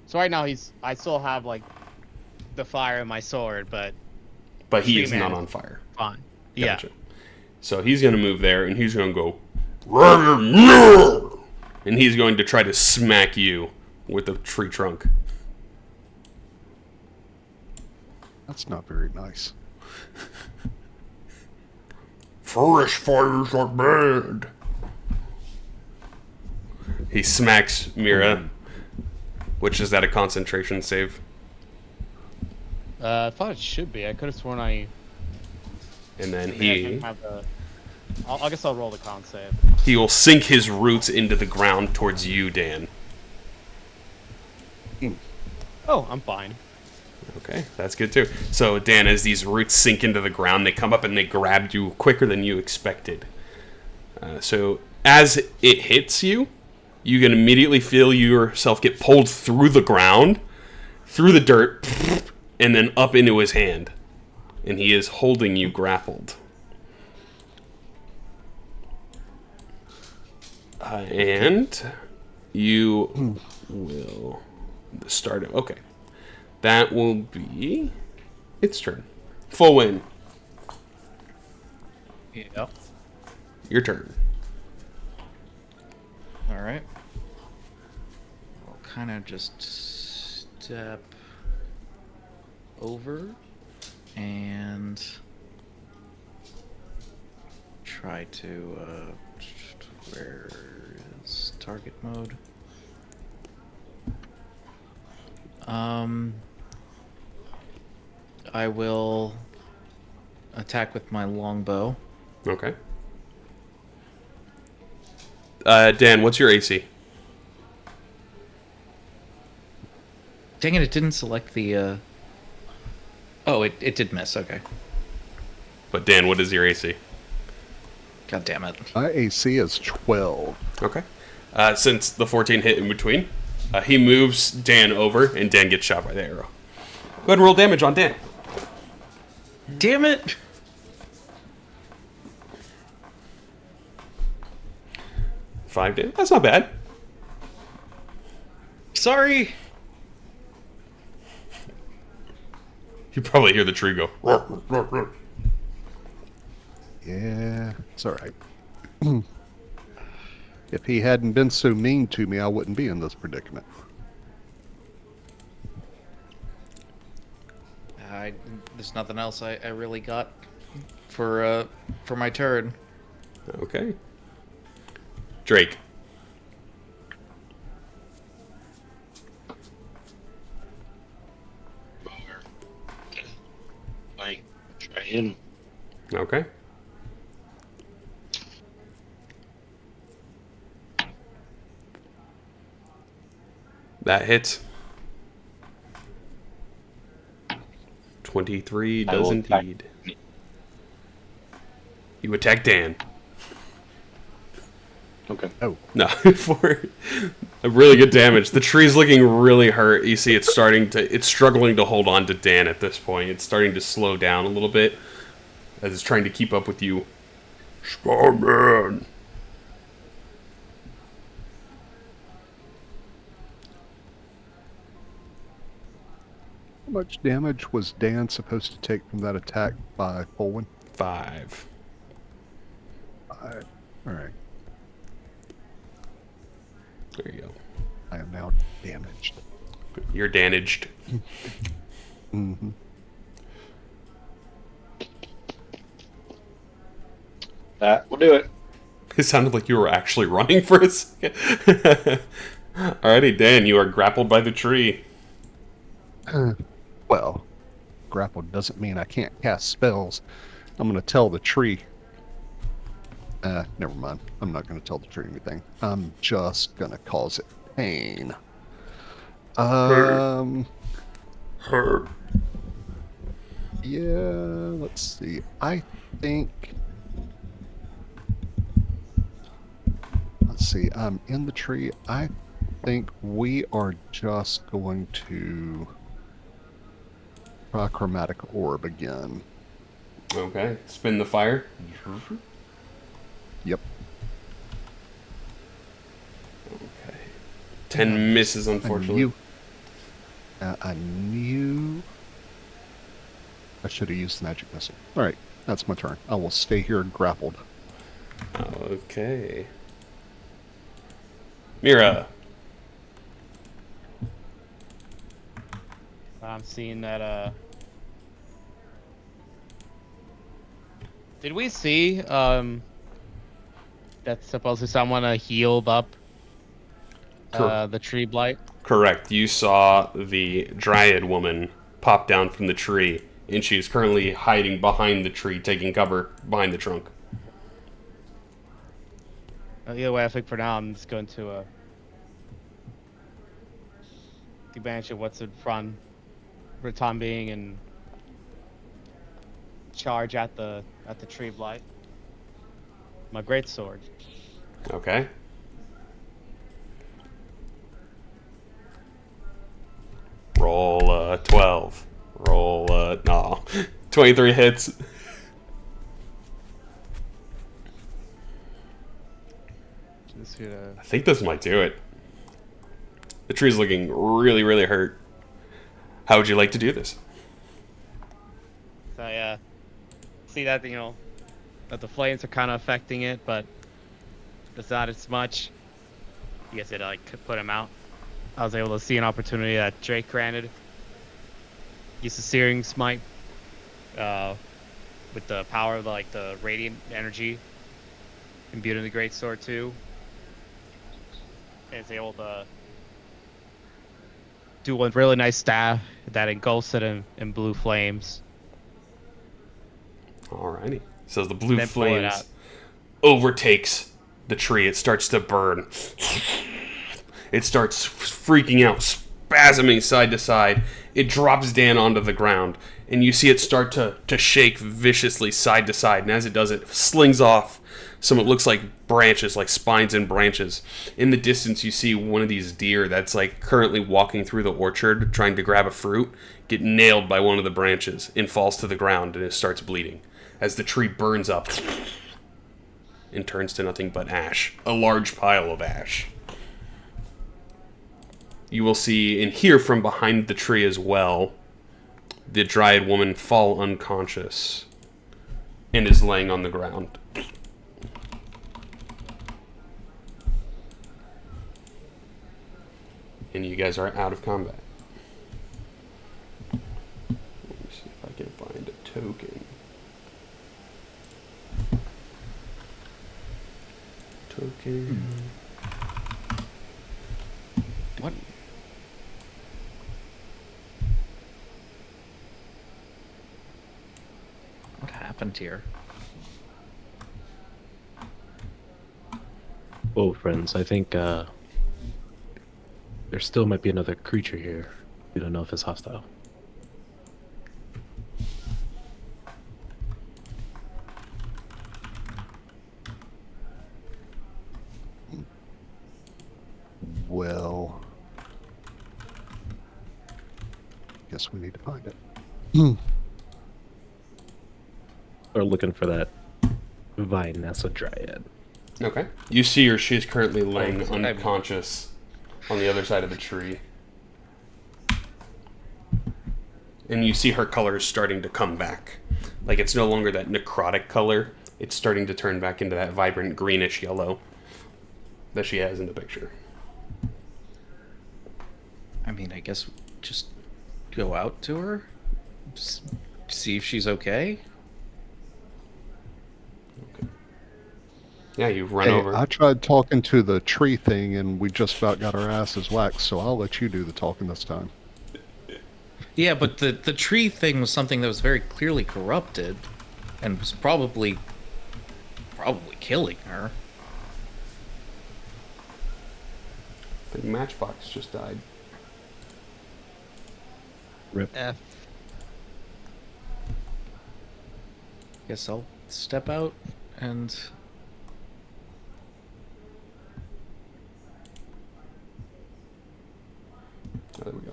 So right now I still have like the fire in my sword, but he is not on fire. Fine. Gotcha. Yeah. So he's going to move there and he's going to go, and he's going to try to smack you with the tree trunk. That's not very nice. Forest fires are bad. He smacks Mira, which is that a concentration save? I thought it should be. I could have sworn I. And then I guess I'll roll the con save. He will sink his roots into the ground towards you, Dan. Oh, I'm fine. Okay, that's good too. So, Dan, as these roots sink into the ground, they come up and they grab you quicker than you expected. So, as it hits you, you can immediately feel yourself get pulled through the ground, through the dirt, and then up into his hand. And he is holding you grappled. And you will start it. Okay. That will be its turn. Full win. Yep. Your turn. All right. I'll kind of just step over and try to where is target mode? I will attack with my longbow. Okay. Dan, what's your AC? Dang it, it didn't select the Oh, it did miss, okay. But Dan, what is your AC? God damn it. My AC is 12. Okay. Since the 14 hit in between, he moves Dan over, and Dan gets shot by the arrow. Go ahead and roll damage on Dan. Damn it! 5 damage? That's not bad. Sorry! You probably hear the tree go. Yeah, it's alright. If he hadn't been so mean to me, I wouldn't be in this predicament. There's nothing else I really got for my turn. Okay. Drake. Like, try him. Okay. That hits. 23 I does will attack. indeed. You attack Dan. Okay. Oh, No, for a really good damage. The tree's looking really hurt. You see it's struggling to hold on to Dan at this point. It's starting to slow down a little bit as it's trying to keep up with you. Starman! how much damage was Dan supposed to take from that attack by Colwyn? 5. All right. There you go. I am now damaged. You're damaged. Mm-hmm. That will do it. It sounded like you were actually running for a second. Alrighty, Dan, you are grappled by the tree. Well, grappled doesn't mean I can't cast spells. I'm going to tell the tree. Never mind. I'm not going to tell the tree anything. I'm just going to cause it pain. Hurt. Yeah, let's see. I think... Let's see. I'm in the tree. I think we are just going to try chromatic orb again. Okay, spin the fire. Yep. Okay. 10 misses, unfortunately. I knew I should have used the magic missile. Alright, that's my turn. I will stay here grappled. Okay. Mira. I'm seeing that. Did we see that's supposed to someone healed up the tree blight? Correct. You saw the dryad woman pop down from the tree, and she is currently hiding behind the tree, taking cover behind the trunk. Either way, I think for now I'm just going to take advantage of what's in front for the time being and charge at the tree blight. My great sword. Okay. Roll 12. Roll no. 23 hits. Just gonna... I think this might do it. The tree's looking really, really hurt. How would you like to do this? So yeah, see that that the flames are kind of affecting it, but it's not as much. You guys did could put him out. I was able to see an opportunity that Drake granted. Use the searing smite with the power of the radiant energy imbued in the great sword too. And it's able to do one really nice staff that engulfs it in blue flames. Alrighty. So as the blue Then pull it flames out. overtakes the tree, it starts to burn. It starts freaking out, spasming side to side. It drops Dan onto the ground, and you see it start to shake viciously side to side. And as it does, it slings off some, it looks like branches, like spines and branches. In the distance, you see one of these deer that's currently walking through the orchard, trying to grab a fruit, get nailed by one of the branches and falls to the ground, and it starts bleeding as the tree burns up and turns to nothing but ash, a large pile of ash. You will see and hear from behind the tree as well the dryad woman fall unconscious and is laying on the ground. and you guys are out of combat. Let me see if I can find a token. What? What happened here? Oh, friends, I think there still might be another creature here. We don't know if it's hostile. Well, guess we need to find it. Or looking for that Vinessa Dryad. Okay. You see her. She is currently laying I mean- unconscious on the other side of the tree. And you see her colors starting to come back. Like, it's no longer that necrotic color. It's starting to turn back into that vibrant greenish yellow that she has in the picture. I mean, I guess just go out to her, see if she's okay. Okay. Yeah, you run Hey, over. I tried talking to the tree thing, and we just about got our asses waxed, so I'll let you do the talking this time. Yeah, but the tree thing was something that was very clearly corrupted, and was probably killing her. The matchbox just died. Rip. F. Guess I'll step out and. Oh, there we go.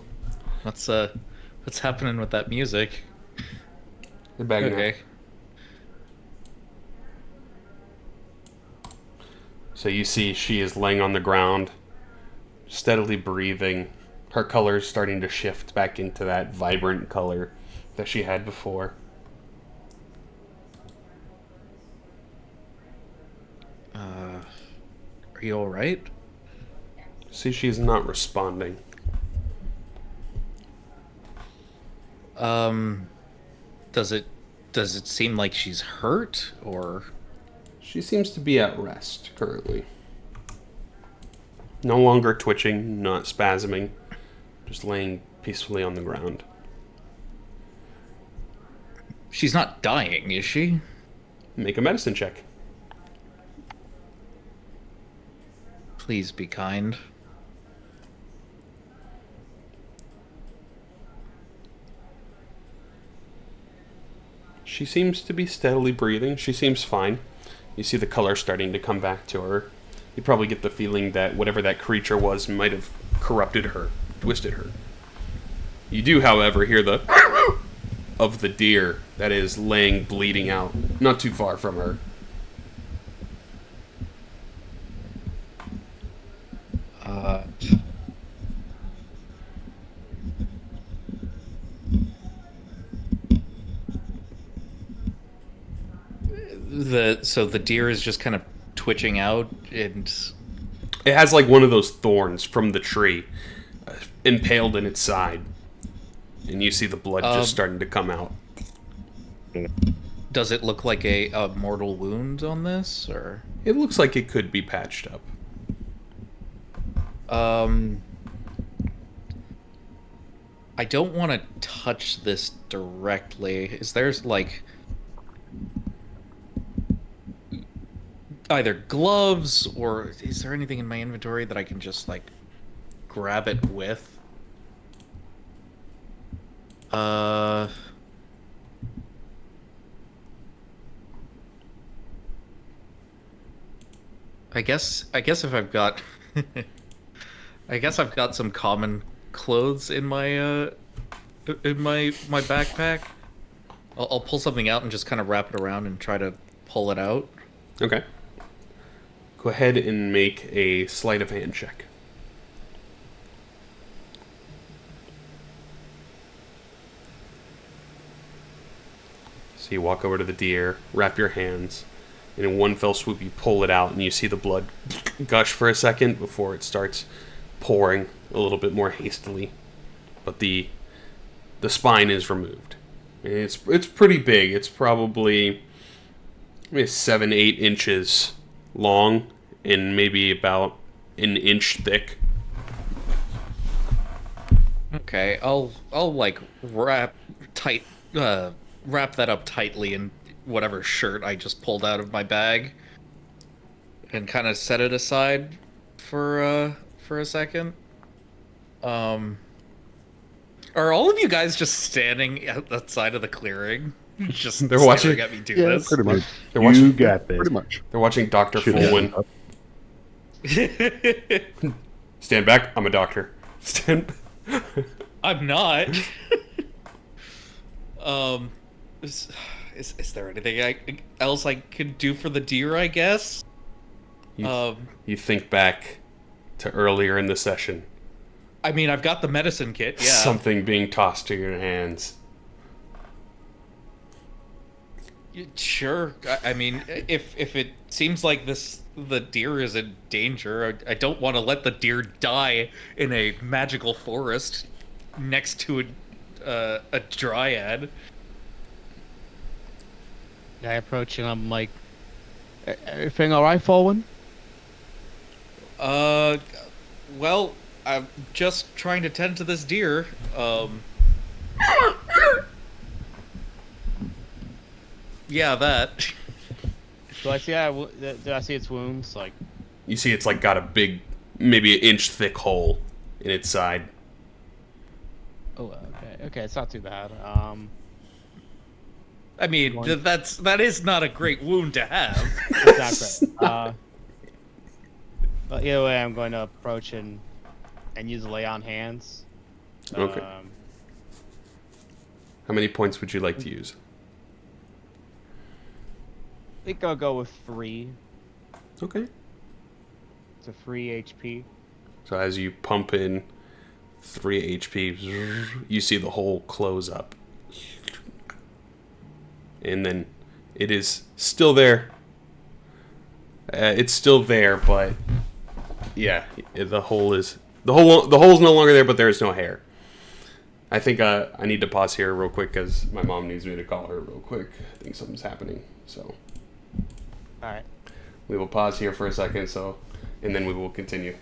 What's happening with that music? They're back now. Okay. So you see she is laying on the ground, steadily breathing. Her color is starting to shift back into that vibrant color that she had before. Are you all right? See, she's not responding. Does it seem like she's hurt, or? She seems to be at rest currently. No longer twitching, not spasming, just laying peacefully on the ground. She's not dying, is she? Make a medicine check. Please be kind. She seems to be steadily breathing. She seems fine. You see the color starting to come back to her. You probably get the feeling that whatever that creature was might have corrupted her, twisted her. You do, however, hear the of the deer that is laying bleeding out, not too far from her. So the deer is just kind of twitching out, and It has like one of those thorns from the tree impaled in its side. And you see the blood just starting to come out. does it look like a mortal wound on this, or? It looks like it could be patched up. I don't want to touch this directly. Is there like either gloves, or is there anything in my inventory that I can just like grab it with? I guess if I've got I guess I've got some common clothes in my my backpack. I'll pull something out and just kind of wrap it around and try to pull it out. Okay. Go ahead and make a sleight of hand check. So you walk over to the deer, wrap your hands, and in one fell swoop you pull it out and you see the blood gush for a second before it starts pouring a little bit more hastily, but the spine is removed. And it's pretty big. It's probably maybe 7-8 inches long and maybe about an inch thick. Okay, I'll like wrap that up tightly in whatever shirt I just pulled out of my bag, and kind of set it aside for a second. Are all of you guys just standing outside of the clearing, just They're staring watching- at me do Yeah, this? pretty much. They're You watching. got this. Pretty much. They're watching Doctor Shoot Fulwin. up. Stand back. I'm a doctor. Stand. I'm not. Is there anything else I could do for the deer? I guess. You think back to earlier in the session. I mean, I've got the medicine kit. Yeah. Something being tossed to your hands. Sure. I mean, if it seems like the deer is in danger, I don't want to let the deer die in a magical forest next to a dryad. I approach and I'm like, everything all right, Fulwin? Well, I'm just trying to tend to this deer. Yeah, that. Do I see do I see its wounds? Like, You see, it's like got a big, maybe an inch thick hole in its side. oh, okay, it's not too bad. I mean, that is not a great wound to have. Exactly. But either way, I'm going to approach and use lay on hands. Okay. How many points would you like to use? I think I'll go with 3. Okay. It's a 3 HP. So as you pump in 3 HP, you see the hole close up. And then it is still there. It's still there, but yeah, the hole's no longer there, but there is no hair. I think I need to pause here real quick because my mom needs me to call her real quick. I think something's happening. So All right. we will pause here for a second. And then we will continue.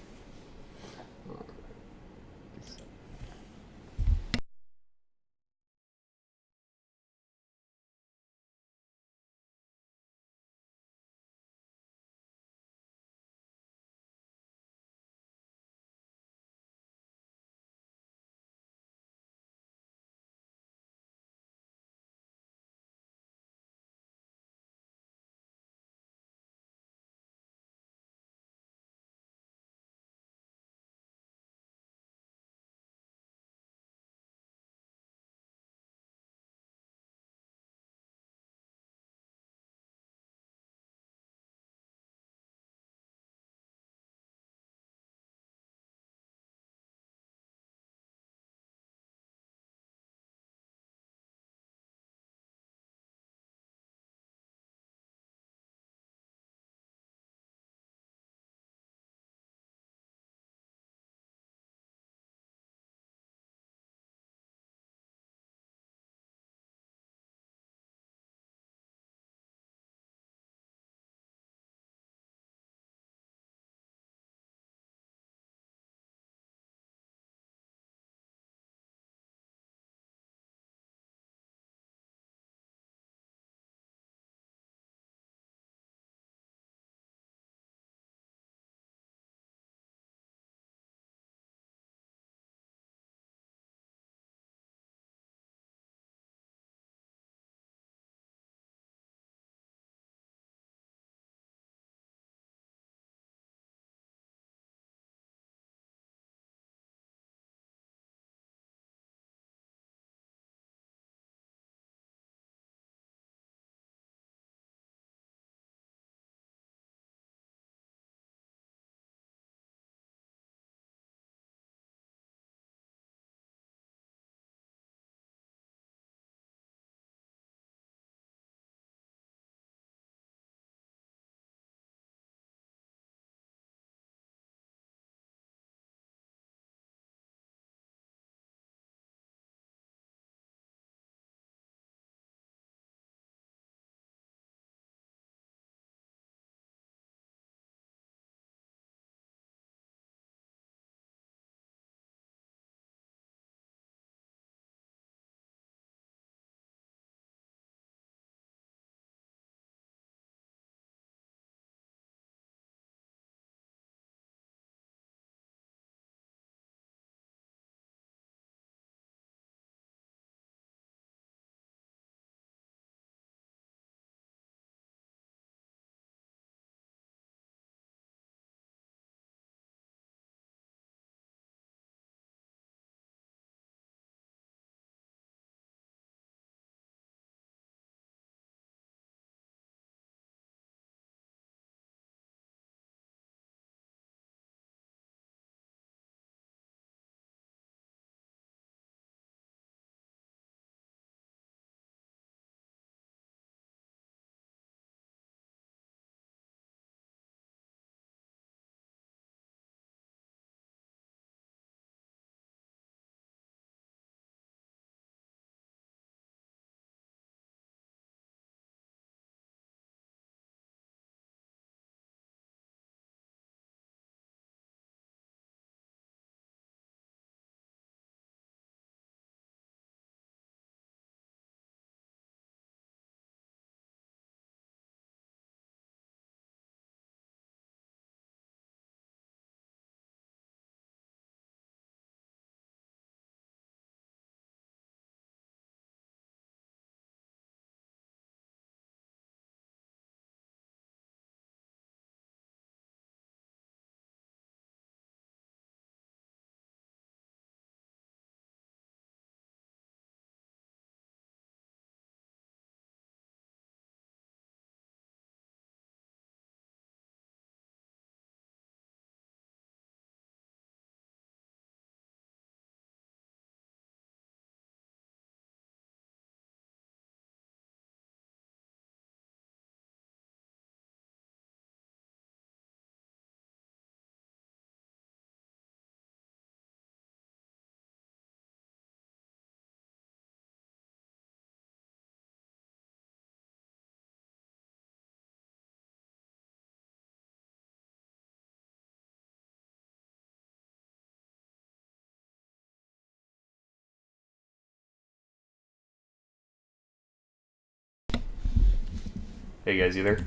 Hey guys, you there?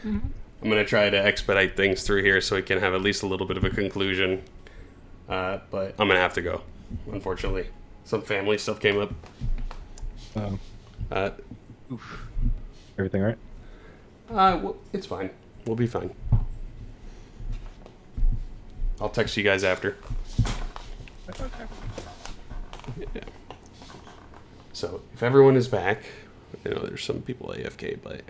Mhm. I'm gonna try to expedite things through here so we can have at least a little bit of a conclusion. But I'm gonna have to go, unfortunately. Some family stuff came up. Uh, Everything all right? well, it's fine. We'll be fine. I'll text you guys after. Okay. Yeah. So, if everyone is back, I know there's some people AFK, but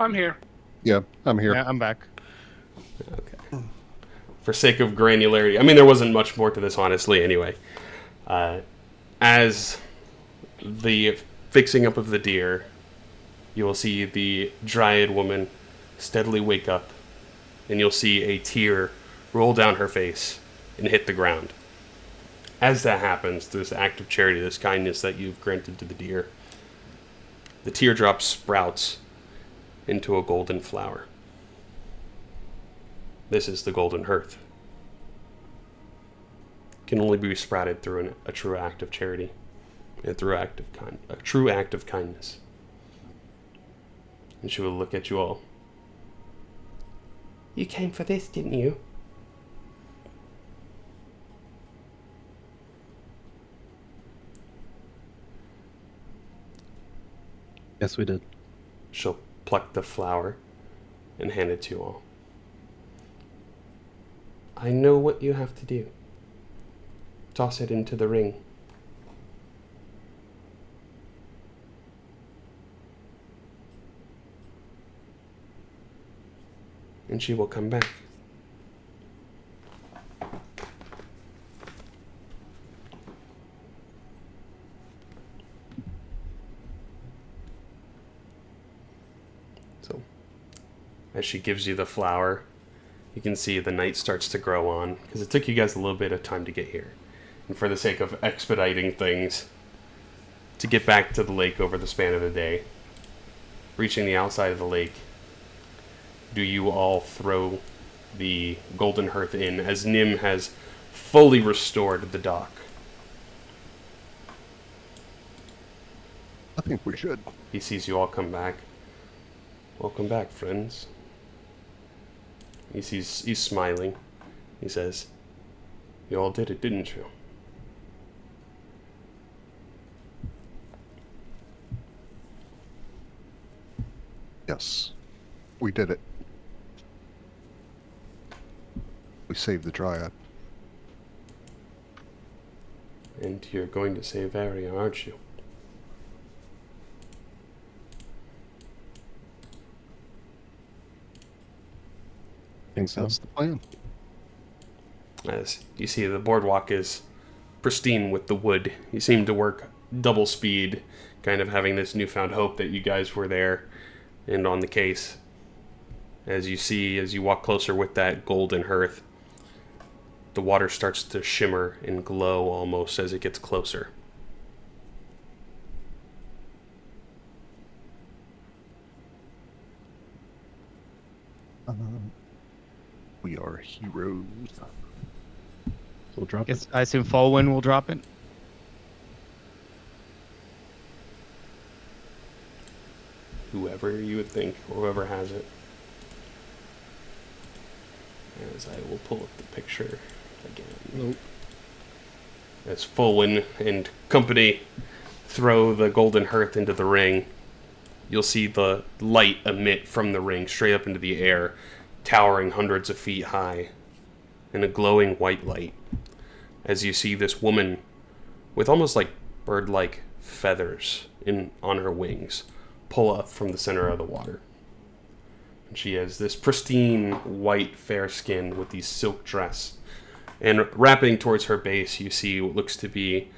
I'm here. Yeah, I'm here. Yeah, I'm back. okay. For sake of granularity, I mean, there wasn't much more to this, honestly, anyway. As the fixing up of the deer, you will see the dryad woman steadily wake up, and you'll see a tear roll down her face and hit the ground. As that happens, this act of charity, this kindness that you've granted to the deer, the teardrop sprouts into a golden flower. This is the golden hearth. Can only be sprouted through a true act of charity, and through a true act of kindness. And she will look at you all. You came for this, didn't you? Yes, we did. She'll pluck the flower and hand it to you all. I know what you have to do. Toss it into the ring. And she will come back. So, as she gives you the flower, you can see the night starts to grow on, because it took you guys a little bit of time to get here. And for the sake of expediting things, to get back to the lake over the span of the day, reaching the outside of the lake, do you all throw the golden hearth in as Nim has fully restored the dock? I think we should. He sees you all come back. Welcome back, friends. He's smiling. He says, you all did it, didn't you? Yes, we did it. We saved the dryad. And you're going to save Aria, aren't you? Think so. That's the plan. As you see, the boardwalk is pristine with the wood. You seem to work double speed, kind of having this newfound hope that you guys were there and on the case. As you see, as you walk closer with that golden hearth, the water starts to shimmer and glow almost as it gets closer. We are heroes. We'll drop it. I assume Folwyn will drop it. Whoever you would think, or whoever has it. As I will pull up the picture again. Nope. As Folwyn and company throw the golden hearth into the ring, you'll see the light emit from the ring straight up into the air, towering hundreds of feet high, in a glowing white light. As you see this woman with almost like bird-like feathers on her wings pull up from the center of the water. And she has this pristine white fair skin with these silk dress. And wrapping towards her base, you see what looks to be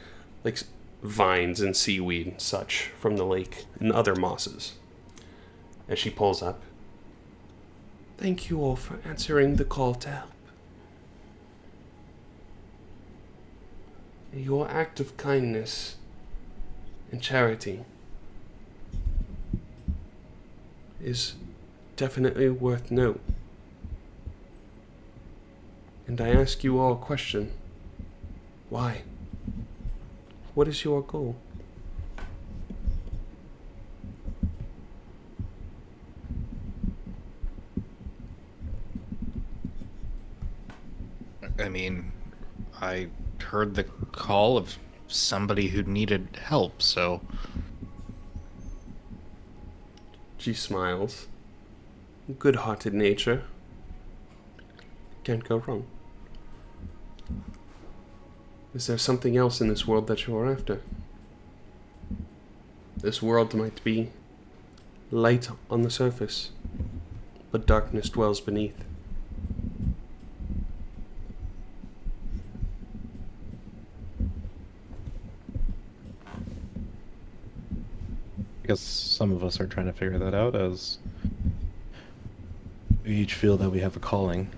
like vines and seaweed and such from the lake and other mosses. As she pulls up, thank you all for answering the call to help. Your act of kindness and charity is definitely worth note. And I ask you all a question. Why? What is your goal? I mean, I heard the call of somebody who needed help, so She smiles. Good-hearted nature. Can't go wrong. Is there something else in this world that you are after? This world might be light on the surface, but darkness dwells beneath. I guess some of us are trying to figure that out as we each feel that we have a calling.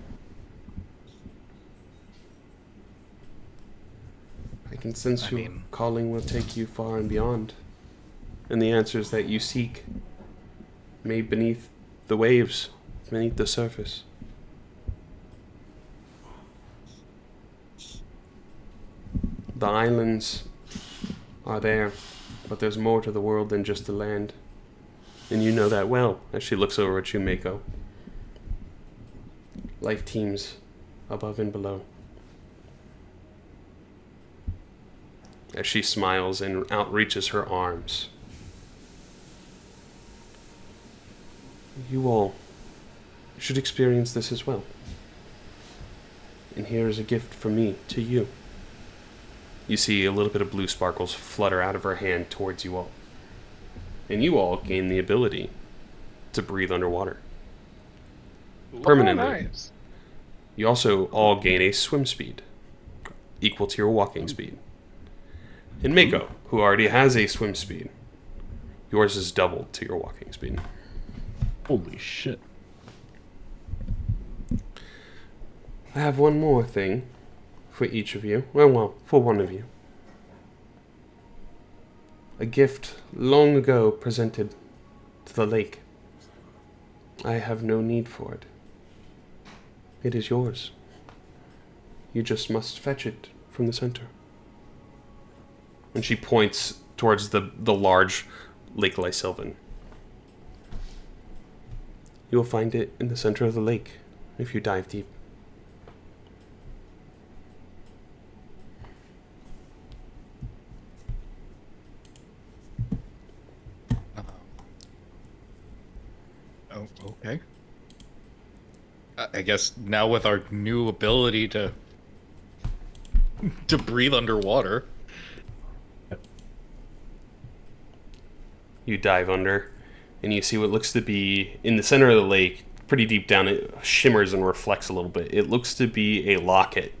I can sense I your mean- calling will take you far and beyond. And the answers that you seek may beneath the waves, beneath the surface. The islands are there, but there's more to the world than just the land. And you know that well, as she looks over at you, Mako. Life teems above and below. As she smiles and outreaches her arms. You all should experience this as well. And here is a gift from me to you. You see a little bit of blue sparkles flutter out of her hand towards you all. And you all gain the ability to breathe underwater. Permanently. Oh, nice. You also all gain a swim speed, equal to your walking speed. And Mako, who already has a swim speed, yours is doubled to your walking speed. Holy shit. I have one more thing for each of you. Well, for one of you. A gift long ago presented to the lake. I have no need for it. It is yours. You just must fetch it from the center. And she points towards the large Lake Lysylven. You will find it in the center of the lake if you dive deep. Oh, okay. I guess now with our new ability to breathe underwater. You dive under, and you see what looks to be, in the center of the lake, pretty deep down, it shimmers and reflects a little bit. It looks to be a locket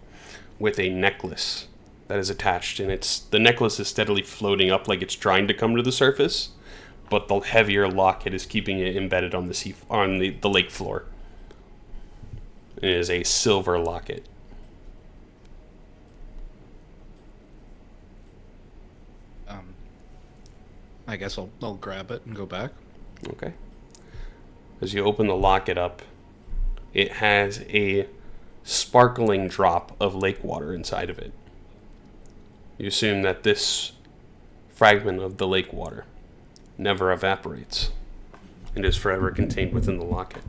with a necklace that is attached, and the necklace is steadily floating up like it's trying to come to the surface, but the heavier locket is keeping it embedded on the lake floor. It is a silver locket. I guess I'll grab it and go back. Okay. As you open the locket up, it has a sparkling drop of lake water inside of it. You assume that this fragment of the lake water never evaporates and is forever contained within the locket.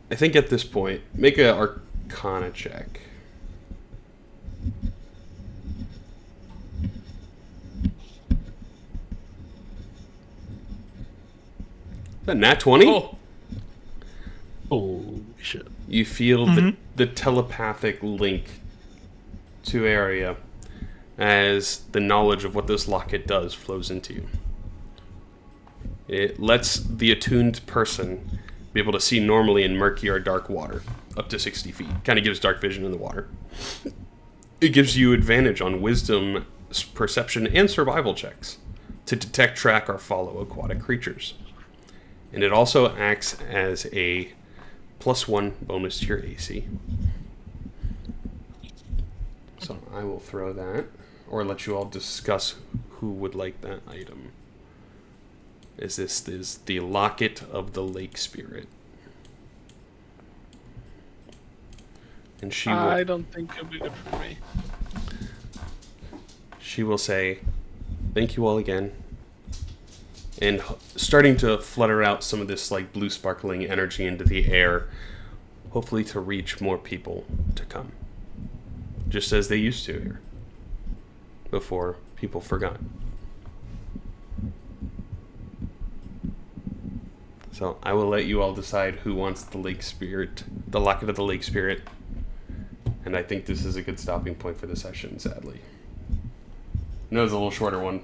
I think at this point, make an Arcana check. Is that nat 20? Oh, Holy shit. You feel the telepathic link to Area as the knowledge of what this locket does flows into you. It lets the attuned person be able to see normally in murky or dark water, up to 60 feet. Kind of gives dark vision in the water. It gives you advantage on wisdom, perception, and survival checks to detect, track, or follow aquatic creatures. And it also acts as a +1 bonus to your AC. So I will throw that, or let you all discuss who would like that item. This is the Locket of the Lake Spirit. And I don't think it'll be good for me. She will say, "Thank you all again." And starting to flutter out some of this like blue sparkling energy into the air, hopefully to reach more people to come. Just as they used to here. Before people forgot. So I will let you all decide who wants the Lake Spirit, the Locket of the Lake Spirit. And I think this is a good stopping point for the session, sadly. I know it's a little shorter one.